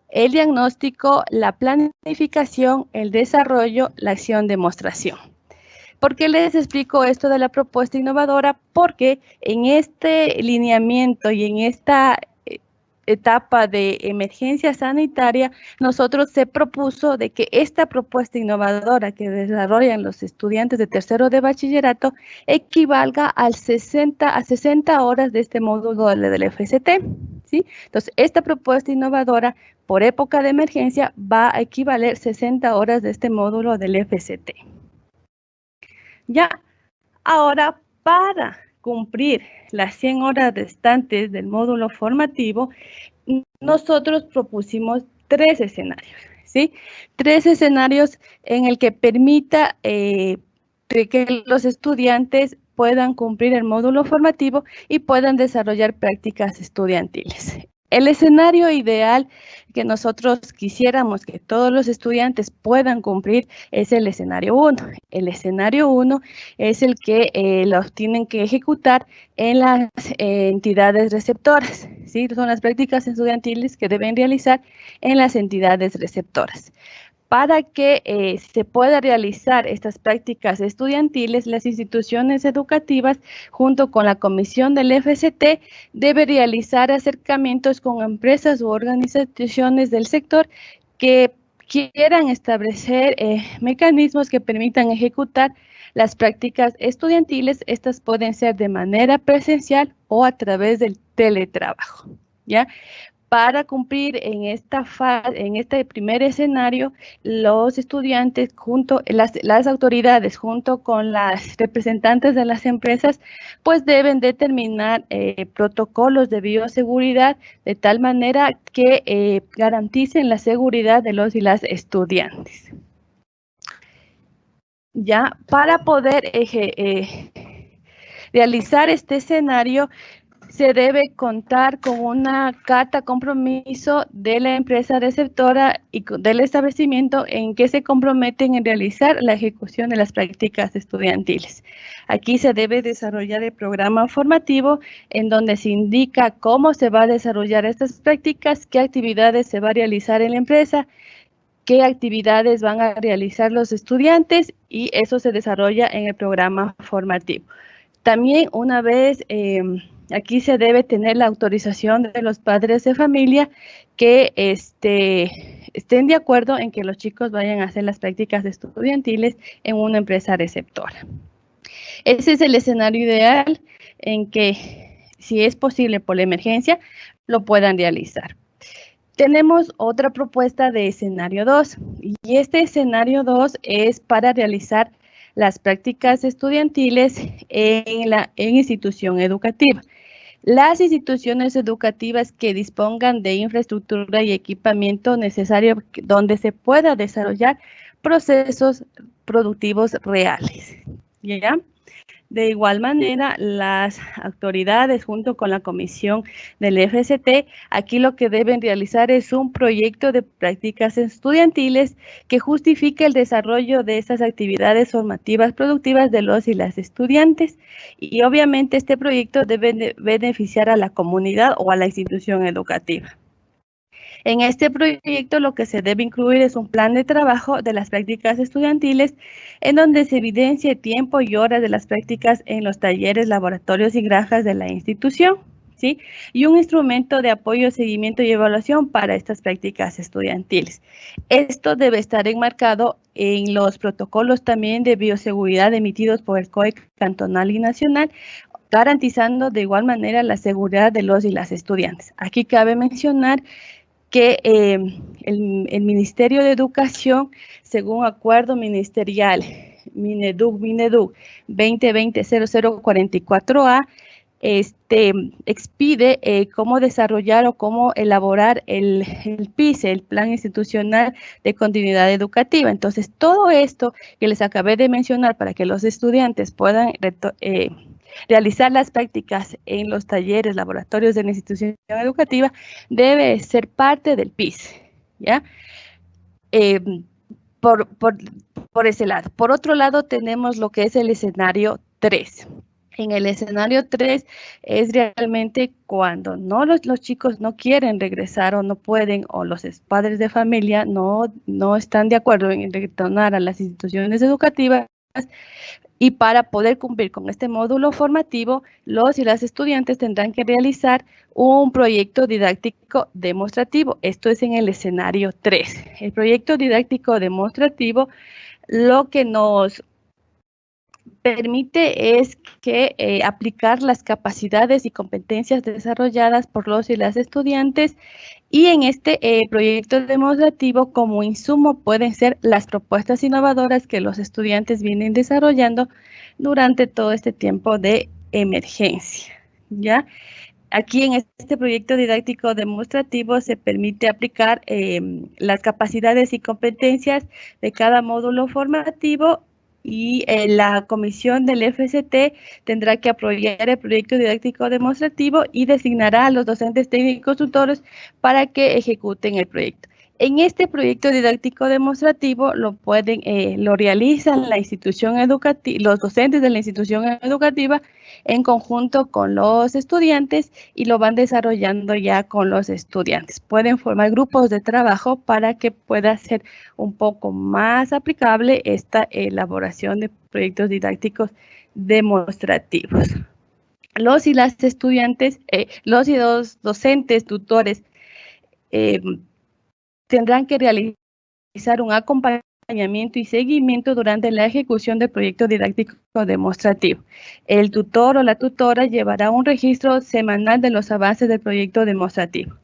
El diagnóstico, la planificación, el desarrollo, la acción, demostración. ¿Por qué les explico esto de la propuesta innovadora? Porque en este lineamiento y en esta etapa de emergencia sanitaria, nosotros se propuso de que esta propuesta innovadora que desarrollan los estudiantes de tercero de bachillerato equivalga a 60 horas de este módulo del FCT, ¿sí? Entonces, esta propuesta innovadora por época de emergencia va a equivaler 60 horas de este módulo del FCT. Ya, ahora para cumplir las 100 horas restantes del módulo formativo, nosotros propusimos 3 escenarios, ¿sí? 3 escenarios en el que permita que los estudiantes puedan cumplir el módulo formativo y puedan desarrollar prácticas estudiantiles. El escenario ideal que nosotros quisiéramos que todos los estudiantes puedan cumplir es el escenario 1. El escenario 1 es el que los tienen que ejecutar en las entidades receptoras, ¿sí? Son las prácticas estudiantiles que deben realizar en las entidades receptoras. Para que se pueda realizar estas prácticas estudiantiles, las instituciones educativas, junto con la comisión del FCT, debe realizar acercamientos con empresas u organizaciones del sector que quieran establecer mecanismos que permitan ejecutar las prácticas estudiantiles. Estas pueden ser de manera presencial o a través del teletrabajo, ¿ya? Para cumplir en este primer escenario, los estudiantes las autoridades junto con las representantes de las empresas, pues deben determinar protocolos de bioseguridad de tal manera que garanticen la seguridad de los y las estudiantes. Ya, para poder realizar este escenario, se debe contar con una carta compromiso de la empresa receptora y del establecimiento en que se comprometen en realizar la ejecución de las prácticas estudiantiles. Aquí se debe desarrollar el programa formativo en donde se indica cómo se va a desarrollar estas prácticas, qué actividades se va a realizar en la empresa, qué actividades van a realizar los estudiantes, y eso se desarrolla en el programa formativo. También una vez aquí se debe tener la autorización de los padres de familia que estén de acuerdo en que los chicos vayan a hacer las prácticas estudiantiles en una empresa receptora. Ese es el escenario ideal en que, si es posible por la emergencia, lo puedan realizar. Tenemos otra propuesta de escenario 2, y este escenario 2 es para realizar las prácticas estudiantiles en institución educativa. Las instituciones educativas que dispongan de infraestructura y equipamiento necesario donde se pueda desarrollar procesos productivos reales, ¿ya? De igual manera, las autoridades junto con la comisión del FST, aquí lo que deben realizar es un proyecto de prácticas estudiantiles que justifique el desarrollo de estas actividades formativas productivas de los y las estudiantes, y obviamente este proyecto debe beneficiar a la comunidad o a la institución educativa. En este proyecto lo que se debe incluir es un plan de trabajo de las prácticas estudiantiles en donde se evidencie tiempo y horas de las prácticas en los talleres, laboratorios y granjas de la institución, ¿sí? Y un instrumento de apoyo, seguimiento y evaluación para estas prácticas estudiantiles. Esto debe estar enmarcado en los protocolos también de bioseguridad emitidos por el COE cantonal y nacional, garantizando de igual manera la seguridad de los y las estudiantes. Aquí cabe mencionar que el Ministerio de Educación, según acuerdo ministerial Mineduc 2020-0044A, expide cómo desarrollar o cómo elaborar el PICE, el Plan Institucional de Continuidad Educativa. Entonces, todo esto que les acabé de mencionar para que los estudiantes puedan realizar las prácticas en los talleres, laboratorios de la institución educativa, debe ser parte del PICE, ¿ya? Por ese lado. Por otro lado, tenemos lo que es el escenario 3. En el escenario 3 es realmente cuando los chicos no quieren regresar o no pueden, o los padres de familia no están de acuerdo en retornar a las instituciones educativas. Y para poder cumplir con este módulo formativo, los y las estudiantes tendrán que realizar un proyecto didáctico demostrativo. Esto es en el escenario 3. El proyecto didáctico demostrativo lo que nos permite es que aplicar las capacidades y competencias desarrolladas por los y las estudiantes, y en este proyecto demostrativo como insumo pueden ser las propuestas innovadoras que los estudiantes vienen desarrollando durante todo este tiempo de emergencia, ¿ya? Aquí en este proyecto didáctico demostrativo se permite aplicar las capacidades y competencias de cada módulo formativo, y la comisión del FST tendrá que apoyar el proyecto didáctico demostrativo y designará a los docentes técnicos tutores para que ejecuten el proyecto. En este proyecto didáctico demostrativo lo realizan la institución educativa, los docentes de la institución educativa en conjunto con los estudiantes, y lo van desarrollando ya con los estudiantes. Pueden formar grupos de trabajo para que pueda ser un poco más aplicable esta elaboración de proyectos didácticos demostrativos. Los y las estudiantes, los y los docentes tutores tendrán que realizar un acompañamiento y seguimiento durante la ejecución del proyecto didáctico demostrativo. El tutor o la tutora llevará un registro semanal de los avances del proyecto demostrativo.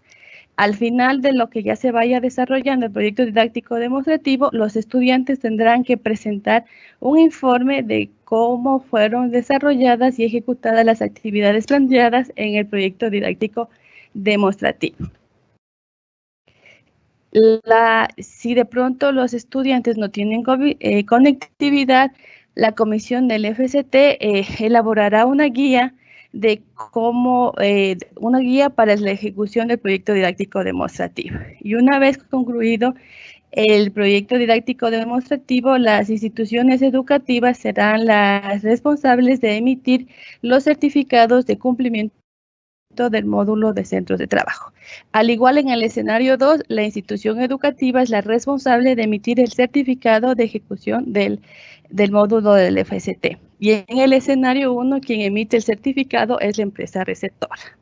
Al final de lo que ya se vaya desarrollando el proyecto didáctico demostrativo, los estudiantes tendrán que presentar un informe de cómo fueron desarrolladas y ejecutadas las actividades planteadas en el proyecto didáctico demostrativo. Si de pronto los estudiantes no tienen conectividad, la comisión del FST elaborará una guía de cómo, una guía para la ejecución del proyecto didáctico demostrativo. Y una vez concluido el proyecto didáctico demostrativo, las instituciones educativas serán las responsables de emitir los certificados de cumplimiento del módulo de centros de trabajo. Al igual en el escenario 2, la institución educativa es la responsable de emitir el certificado de ejecución del módulo del FST. Y en el escenario 1, quien emite el certificado es la empresa receptora.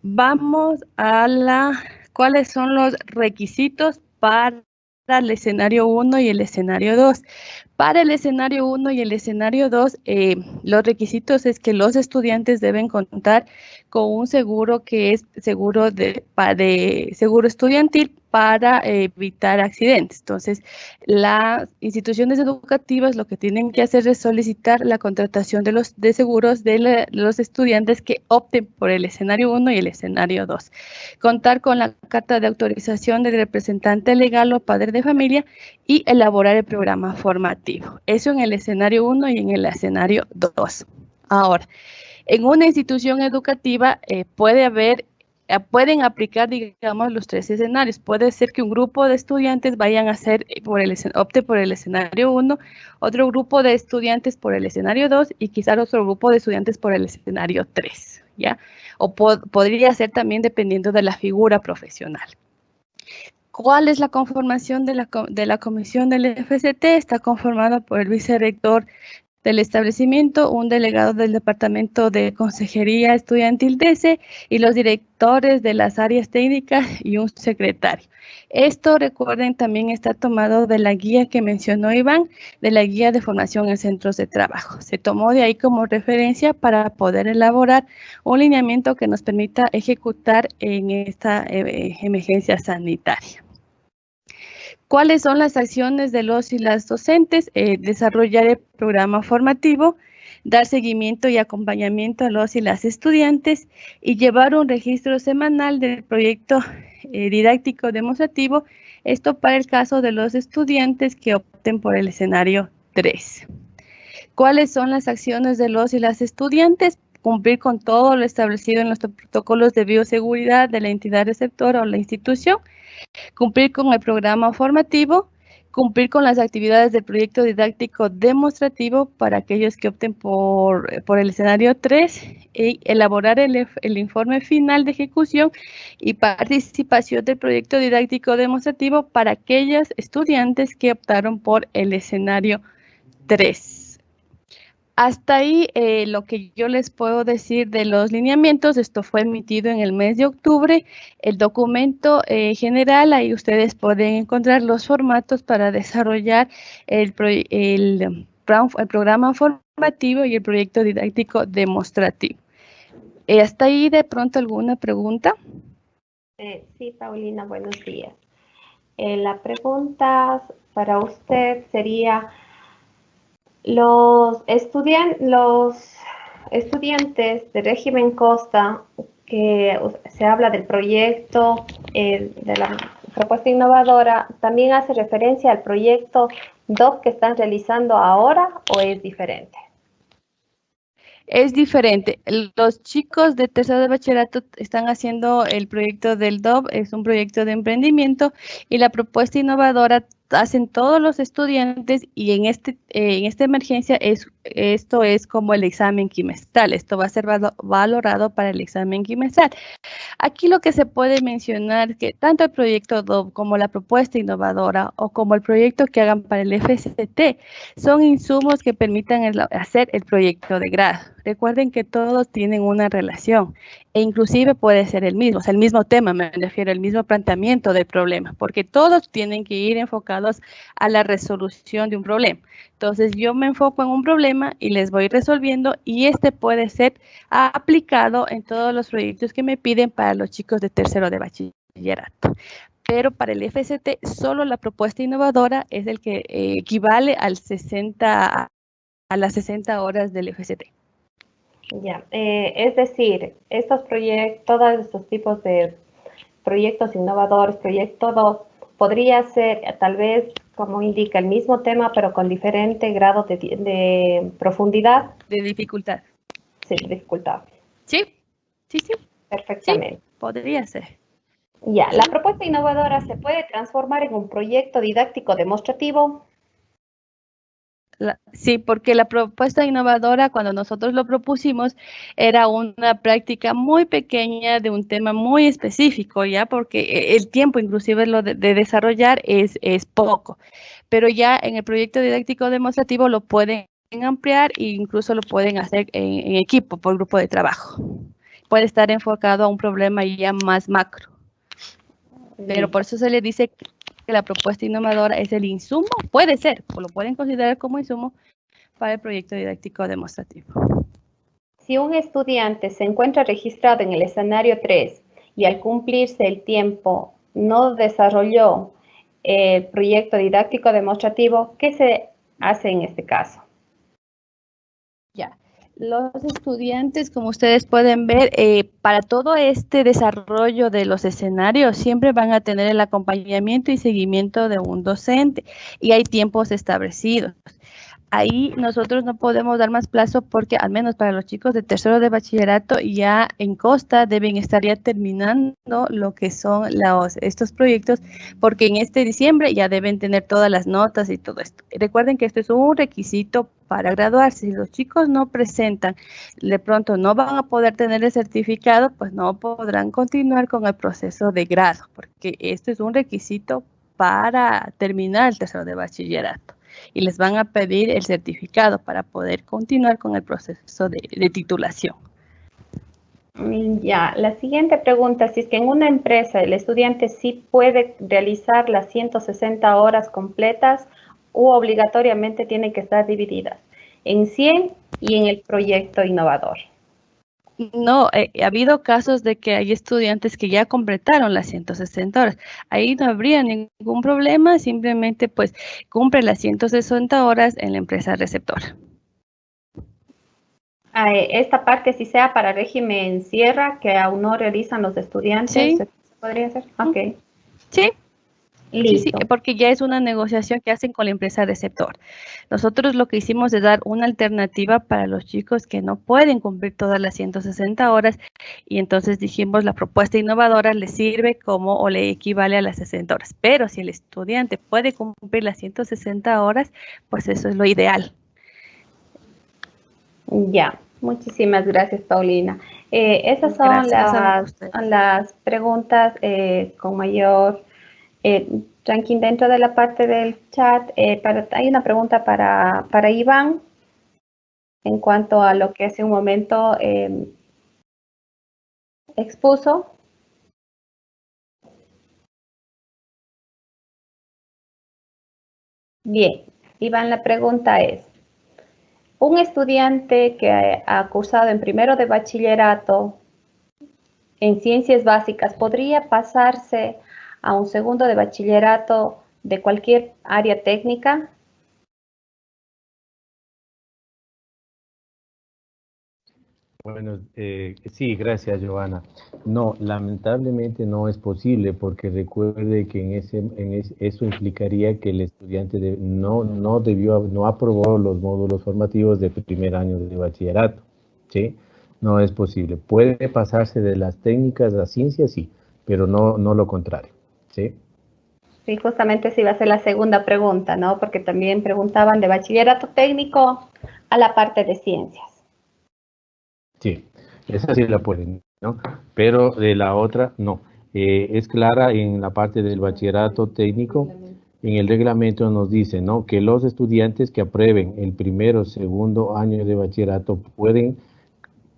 Vamos a cuáles son los requisitos para el escenario 1 y el escenario 2. Para el escenario 1 y el escenario 2, los requisitos es que los estudiantes deben contar con un seguro que es seguro seguro estudiantil para evitar accidentes. Entonces, las instituciones educativas lo que tienen que hacer es solicitar la contratación de seguros de los estudiantes que opten por el escenario 1 y el escenario 2. Contar con la carta de autorización del representante legal o padre de familia y elaborar el programa formativo. Eso en el escenario 1 y en el escenario 2. Ahora, en una institución educativa pueden aplicar, digamos, los 3 escenarios. Puede ser que un grupo de estudiantes vayan a opte por el escenario 1, otro grupo de estudiantes por el escenario 2 y quizás otro grupo de estudiantes por el escenario 3, ¿ya? O podría ser también dependiendo de la figura profesional. ¿Cuál es la conformación de la comisión del FST? Está conformada por el vicerrector del establecimiento, un delegado del Departamento de Consejería Estudiantil DECE y los directores de las áreas técnicas y un secretario. Esto, recuerden, también está tomado de la guía que mencionó Iván, de la guía de formación en centros de trabajo. Se tomó de ahí como referencia para poder elaborar un lineamiento que nos permita ejecutar en esta emergencia sanitaria. ¿Cuáles son las acciones de los y las docentes? Desarrollar el programa formativo, dar seguimiento y acompañamiento a los y las estudiantes y llevar un registro semanal del proyecto didáctico demostrativo, esto para el caso de los estudiantes que opten por el escenario 3. ¿Cuáles son las acciones de los y las estudiantes? Cumplir con todo lo establecido en los protocolos de bioseguridad de la entidad receptora o la institución, cumplir con el programa formativo, cumplir con las actividades del proyecto didáctico demostrativo para aquellos que opten por el escenario 3 y elaborar el informe final de ejecución y participación del proyecto didáctico demostrativo para aquellos estudiantes que optaron por el escenario 3. Hasta ahí lo que yo les puedo decir de los lineamientos. Esto fue emitido en el mes de octubre. El documento general, ahí ustedes pueden encontrar los formatos para desarrollar el programa formativo y el proyecto didáctico demostrativo. ¿Hasta ahí de pronto alguna pregunta? Sí, Paulina, buenos días. La pregunta para usted sería: Los estudiantes de régimen Costa, que se habla del proyecto, de la propuesta innovadora, ¿también hace referencia al proyecto DOC que están realizando ahora o es diferente? Es diferente. Los chicos de tercero de bachillerato están haciendo el proyecto del DOB, es un proyecto de emprendimiento, y la propuesta innovadora hacen todos los estudiantes, y en esta emergencia esto es como el examen quimestral. Esto va a ser valorado para el examen quimestral. Aquí lo que se puede mencionar es que tanto el proyecto DOB como la propuesta innovadora o como el proyecto que hagan para el FST son insumos que permitan hacer el proyecto de grado. Recuerden que todos tienen una relación e inclusive puede ser el mismo tema, me refiero al mismo planteamiento del problema, porque todos tienen que ir enfocados a la resolución de un problema. Entonces yo me enfoco en un problema y les voy resolviendo, y este puede ser aplicado en todos los proyectos que me piden para los chicos de tercero de bachillerato. Pero para el FST solo la propuesta innovadora es el que equivale a las 60 horas del FST. Ya, es decir, todos estos tipos de proyectos innovadores, proyecto DOB, podría ser tal vez, como indica, el mismo tema, pero con diferente grado de profundidad. De dificultad. ser dificultable. Sí, sí, sí. Perfectamente. Sí, podría ser. Ya, la propuesta innovadora se puede transformar en un proyecto didáctico demostrativo. Sí, porque la propuesta innovadora, cuando nosotros lo propusimos, era una práctica muy pequeña de un tema muy específico, ¿ya? Porque el tiempo, inclusive, lo de desarrollar es poco. Pero ya en el proyecto didáctico demostrativo lo pueden ampliar e incluso lo pueden hacer en equipo, por grupo de trabajo. Puede estar enfocado a un problema ya más macro. Pero por eso se le dice que la propuesta innovadora es el insumo, puede ser, o lo pueden considerar como insumo para el proyecto didáctico demostrativo. Si un estudiante se encuentra registrado en el escenario 3 y al cumplirse el tiempo no desarrolló el proyecto didáctico demostrativo, ¿qué se hace en este caso? Ya. Los estudiantes, como ustedes pueden ver, para todo este desarrollo de los escenarios, siempre van a tener el acompañamiento y seguimiento de un docente y hay tiempos establecidos. Ahí nosotros no podemos dar más plazo porque al menos para los chicos de tercero de bachillerato ya en Costa deben estar ya terminando lo que son estos proyectos porque en este diciembre ya deben tener todas las notas y todo esto. Recuerden que esto es un requisito para graduarse. Si los chicos no presentan, de pronto no van a poder tener el certificado, pues no podrán continuar con el proceso de grado porque esto es un requisito para terminar el tercero de bachillerato. Y les van a pedir el certificado para poder continuar con el proceso de titulación. Ya, la siguiente pregunta, si es que en una empresa el estudiante sí puede realizar las 160 horas completas o obligatoriamente tienen que estar divididas en 100 y en el proyecto innovador. No, ha habido casos de que hay estudiantes que ya completaron las 160 horas. Ahí no habría ningún problema, simplemente pues cumple las 160 horas en la empresa receptora. Esta parte sí sea para régimen sierra, que aún no realizan los estudiantes, ¿Sí? ¿se podría hacer? Ok. Sí. Listo. Sí, porque ya es una negociación que hacen con la empresa receptor. Nosotros lo que hicimos es dar una alternativa para los chicos que no pueden cumplir todas las 160 horas y entonces dijimos la propuesta innovadora le sirve como o le equivale a las 60 horas. Pero si el estudiante puede cumplir las 160 horas, pues eso es lo ideal. Ya, muchísimas gracias, Paulina. Esas son las preguntas con mayor ranking dentro de la parte del chat. Hay una pregunta para Iván en cuanto a lo que hace un momento expuso. Bien, Iván, la pregunta es, un estudiante que ha cursado en primero de bachillerato en ciencias básicas, ¿podría pasarse a un segundo de bachillerato de cualquier área técnica? Bueno, sí, gracias, Giovanna. No, lamentablemente no es posible porque recuerde que eso implicaría que el estudiante no aprobó los módulos formativos de primer año de bachillerato, ¿sí? No es posible. Puede pasarse de las técnicas a ciencias, sí, pero no lo contrario, ¿sí? Sí, justamente esa iba a ser la segunda pregunta, ¿no? Porque también preguntaban de bachillerato técnico a la parte de ciencias. Sí, esa sí la pueden, ¿no? Pero de la otra, no. Es clara en la parte del bachillerato técnico, en el reglamento nos dice, ¿no? Que los estudiantes que aprueben el primero o segundo año de bachillerato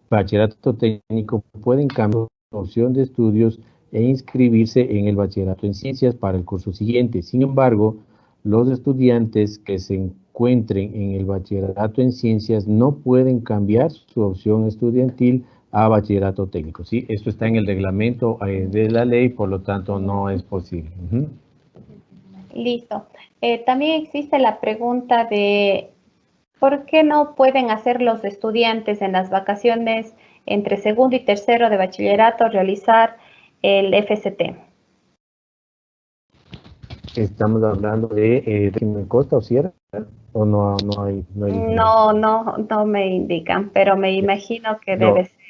bachillerato técnico, pueden cambiar su opción de estudios e inscribirse en el bachillerato en ciencias para el curso siguiente. Sin embargo, los estudiantes que se encuentren en el bachillerato en ciencias no pueden cambiar su opción estudiantil a bachillerato técnico. ¿Sí? Esto está en el reglamento de la ley, por lo tanto no es posible. Listo. También existe la pregunta de ¿por qué no pueden hacer los estudiantes en las vacaciones entre segundo y tercero de bachillerato realizar el FCT? Estamos hablando de régimen costa o sierra, o no hay diferencia. No me indican, pero me imagino que No, debe ser.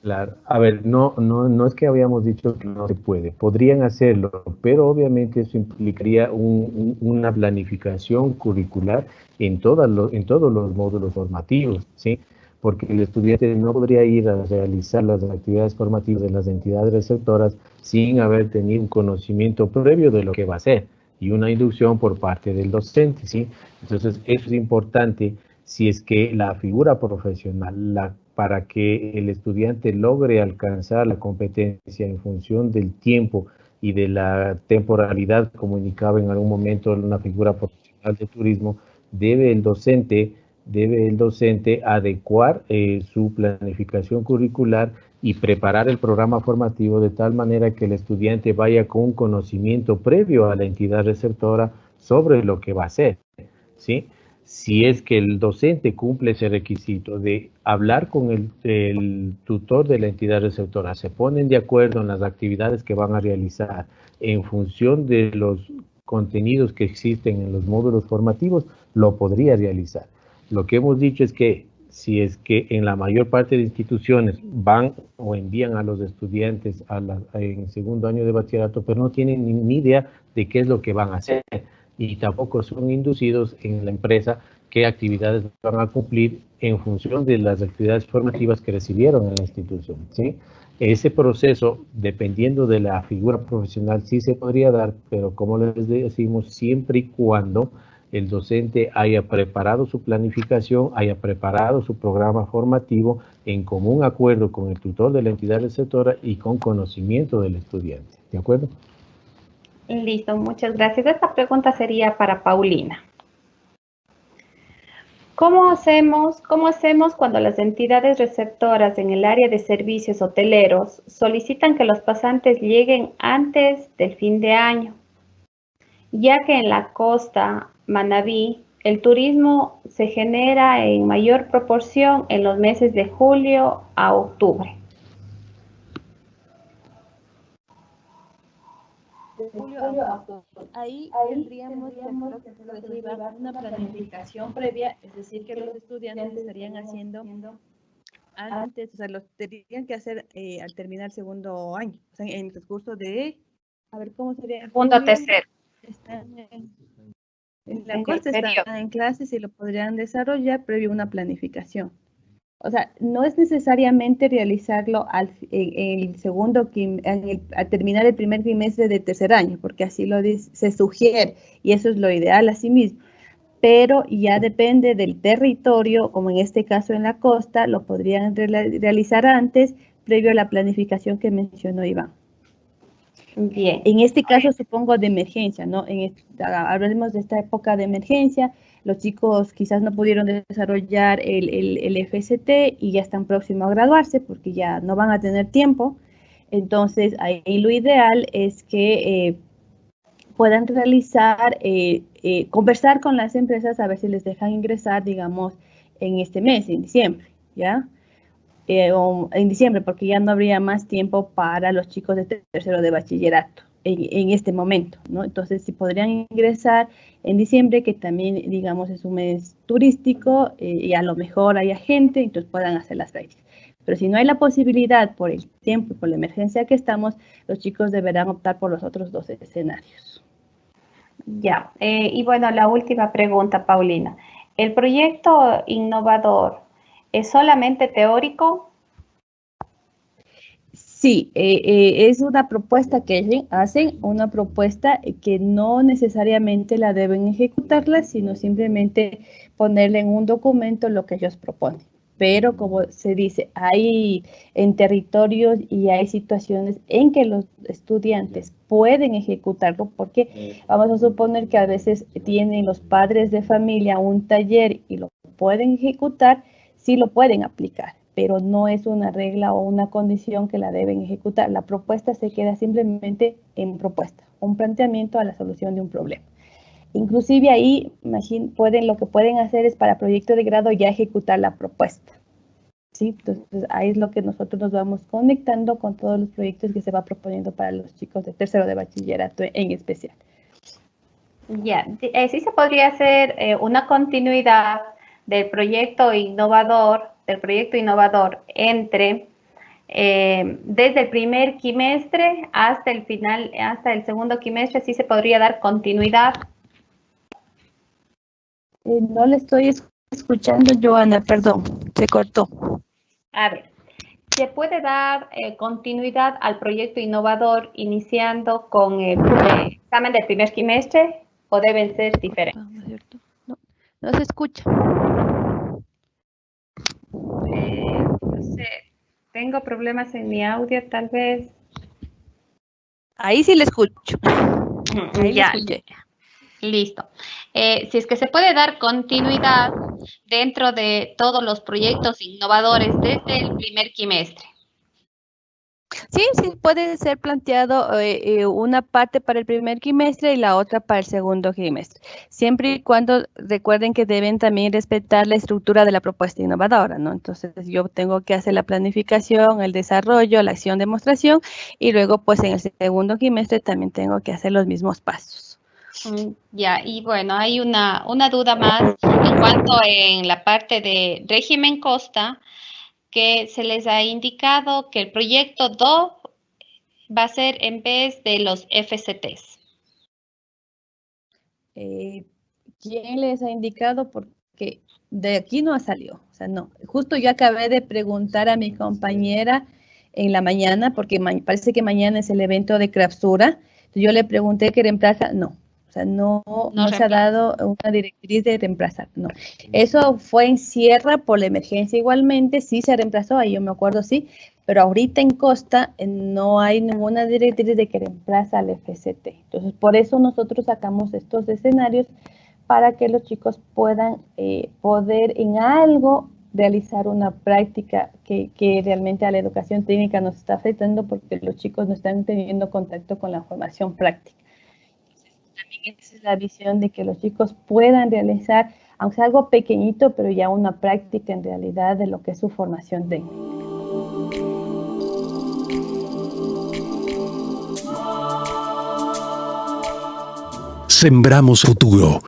claro. A ver, no es que habíamos dicho que no se puede. Podrían hacerlo, pero obviamente eso implicaría una planificación curricular en en todos los módulos formativos, ¿sí? Porque el estudiante no podría ir a realizar las actividades formativas de las entidades receptoras sin haber tenido un conocimiento previo de lo que va a hacer y una inducción por parte del docente, ¿sí? Entonces, eso es importante si es que la figura profesional, para que el estudiante logre alcanzar la competencia en función del tiempo y de la temporalidad, como indicaba en algún momento una figura profesional de turismo, debe el docente adecuar su planificación curricular y preparar el programa formativo de tal manera que el estudiante vaya con un conocimiento previo a la entidad receptora sobre lo que va a hacer, ¿sí? Si es que el docente cumple ese requisito de hablar con el tutor de la entidad receptora, se ponen de acuerdo en las actividades que van a realizar en función de los contenidos que existen en los módulos formativos, lo podría realizar. Lo que hemos dicho es que si es que en la mayor parte de instituciones van o envían a los estudiantes en segundo año de bachillerato, pero no tienen ni idea de qué es lo que van a hacer y tampoco son inducidos en la empresa qué actividades van a cumplir en función de las actividades formativas que recibieron en la institución, ¿sí? Ese proceso, dependiendo de la figura profesional, sí se podría dar, pero como les decimos, siempre y cuando el docente haya preparado su planificación, haya preparado su programa formativo en común acuerdo con el tutor de la entidad receptora y con conocimiento del estudiante. ¿De acuerdo? Listo, muchas gracias. Esta pregunta sería para Paulina. ¿Cómo hacemos cuando las entidades receptoras en el área de servicios hoteleros solicitan que los pasantes lleguen antes del fin de año? Ya que en la costa Manabí el turismo se genera en mayor proporción en los meses de julio a octubre. De julio a agosto. Ahí tendríamos que hacer lo que tú decías, Iván, una planificación previa, es decir, que los estudiantes estarían haciendo antes, o sea, los tendrían que hacer al terminar el segundo año, o sea, en el transcurso de, a ver, ¿cómo sería? Segundo, tercero. Están en la costa, están en clases y lo podrían desarrollar previo a una planificación. O sea, no es necesariamente realizarlo al terminar el primer trimestre de tercer año, porque así se sugiere, y eso es lo ideal a sí mismo. Pero ya depende del territorio, como en este caso en la costa, lo podrían realizar antes, previo a la planificación que mencionó Iván. Bien. En este caso, supongo de emergencia, ¿no? Hablemos de esta época de emergencia. Los chicos quizás no pudieron desarrollar el FST y ya están próximos a graduarse porque ya no van a tener tiempo. Entonces, ahí lo ideal es que puedan realizar, conversar con las empresas a ver si les dejan ingresar, digamos, en este mes, en diciembre, ¿ya? En diciembre, porque ya no habría más tiempo para los chicos de tercero de bachillerato en este momento, ¿no? Entonces, si podrían ingresar en diciembre, que también, digamos, es un mes turístico y a lo mejor haya gente, entonces puedan hacer las prácticas. Pero si no hay la posibilidad por el tiempo y por la emergencia que estamos, los chicos deberán optar por los otros dos escenarios. Ya, y bueno, la última pregunta, Paulina. ¿El proyecto innovador es solamente teórico? Sí, es una propuesta que hacen, una propuesta que no necesariamente la deben ejecutarla, sino simplemente ponerle en un documento lo que ellos proponen. Pero como se dice, hay en territorios y hay situaciones en que los estudiantes pueden ejecutarlo, porque vamos a suponer que a veces tienen los padres de familia un taller y lo pueden ejecutar, sí lo pueden aplicar, pero no es una regla o una condición que la deben ejecutar. La propuesta se queda simplemente en propuesta, un planteamiento a la solución de un problema. Inclusive ahí lo que pueden hacer es para proyecto de grado ya ejecutar la propuesta. ¿Sí? Entonces ahí es lo que nosotros nos vamos conectando con todos los proyectos que se va proponiendo para los chicos de tercero de bachillerato en especial. Ya, sí se podría hacer una continuidad del proyecto innovador, entre desde el primer quimestre hasta el final, hasta el segundo quimestre, sí se podría dar continuidad. No le estoy escuchando, Joana, perdón, se cortó. A ver, ¿se puede dar continuidad al proyecto innovador iniciando con el examen del primer quimestre o deben ser diferentes? No, no se escucha. No sé, tengo problemas en mi audio, tal vez. Ahí sí le escucho. Ahí Ya, le escuché. listo. Si es que se puede dar continuidad dentro de todos los proyectos innovadores desde el primer quimestre. Sí, sí, puede ser planteado una parte para el primer quimestre y la otra para el segundo quimestre, siempre y cuando recuerden que deben también respetar la estructura de la propuesta innovadora, ¿no? Entonces yo tengo que hacer la planificación, el desarrollo, la acción, demostración y luego pues en el segundo quimestre también tengo que hacer los mismos pasos. Ya, y bueno, hay una duda más en cuanto en la parte de régimen costa, que se les ha indicado que el proyecto DO va a ser en vez de los FCTs. ¿Quién les ha indicado? Porque de aquí no ha salido, o sea, no. Justo yo acabé de preguntar a mi compañera en la mañana, porque parece que mañana es el evento de Craftsura. Yo le pregunté qué reemplaza, no. O sea, no se ha dado una directriz de reemplazar, no. Eso fue en Sierra por la emergencia igualmente, sí se reemplazó, ahí yo me acuerdo, sí, pero ahorita en Costa no hay ninguna directriz de que reemplaza al FCT. Entonces, por eso nosotros sacamos estos escenarios para que los chicos puedan poder en algo realizar una práctica que realmente a la educación técnica nos está afectando porque los chicos no están teniendo contacto con la formación práctica. También esa es la visión de que los chicos puedan realizar, aunque sea algo pequeñito, pero ya una práctica en realidad de lo que es su formación técnica. Sembramos futuro.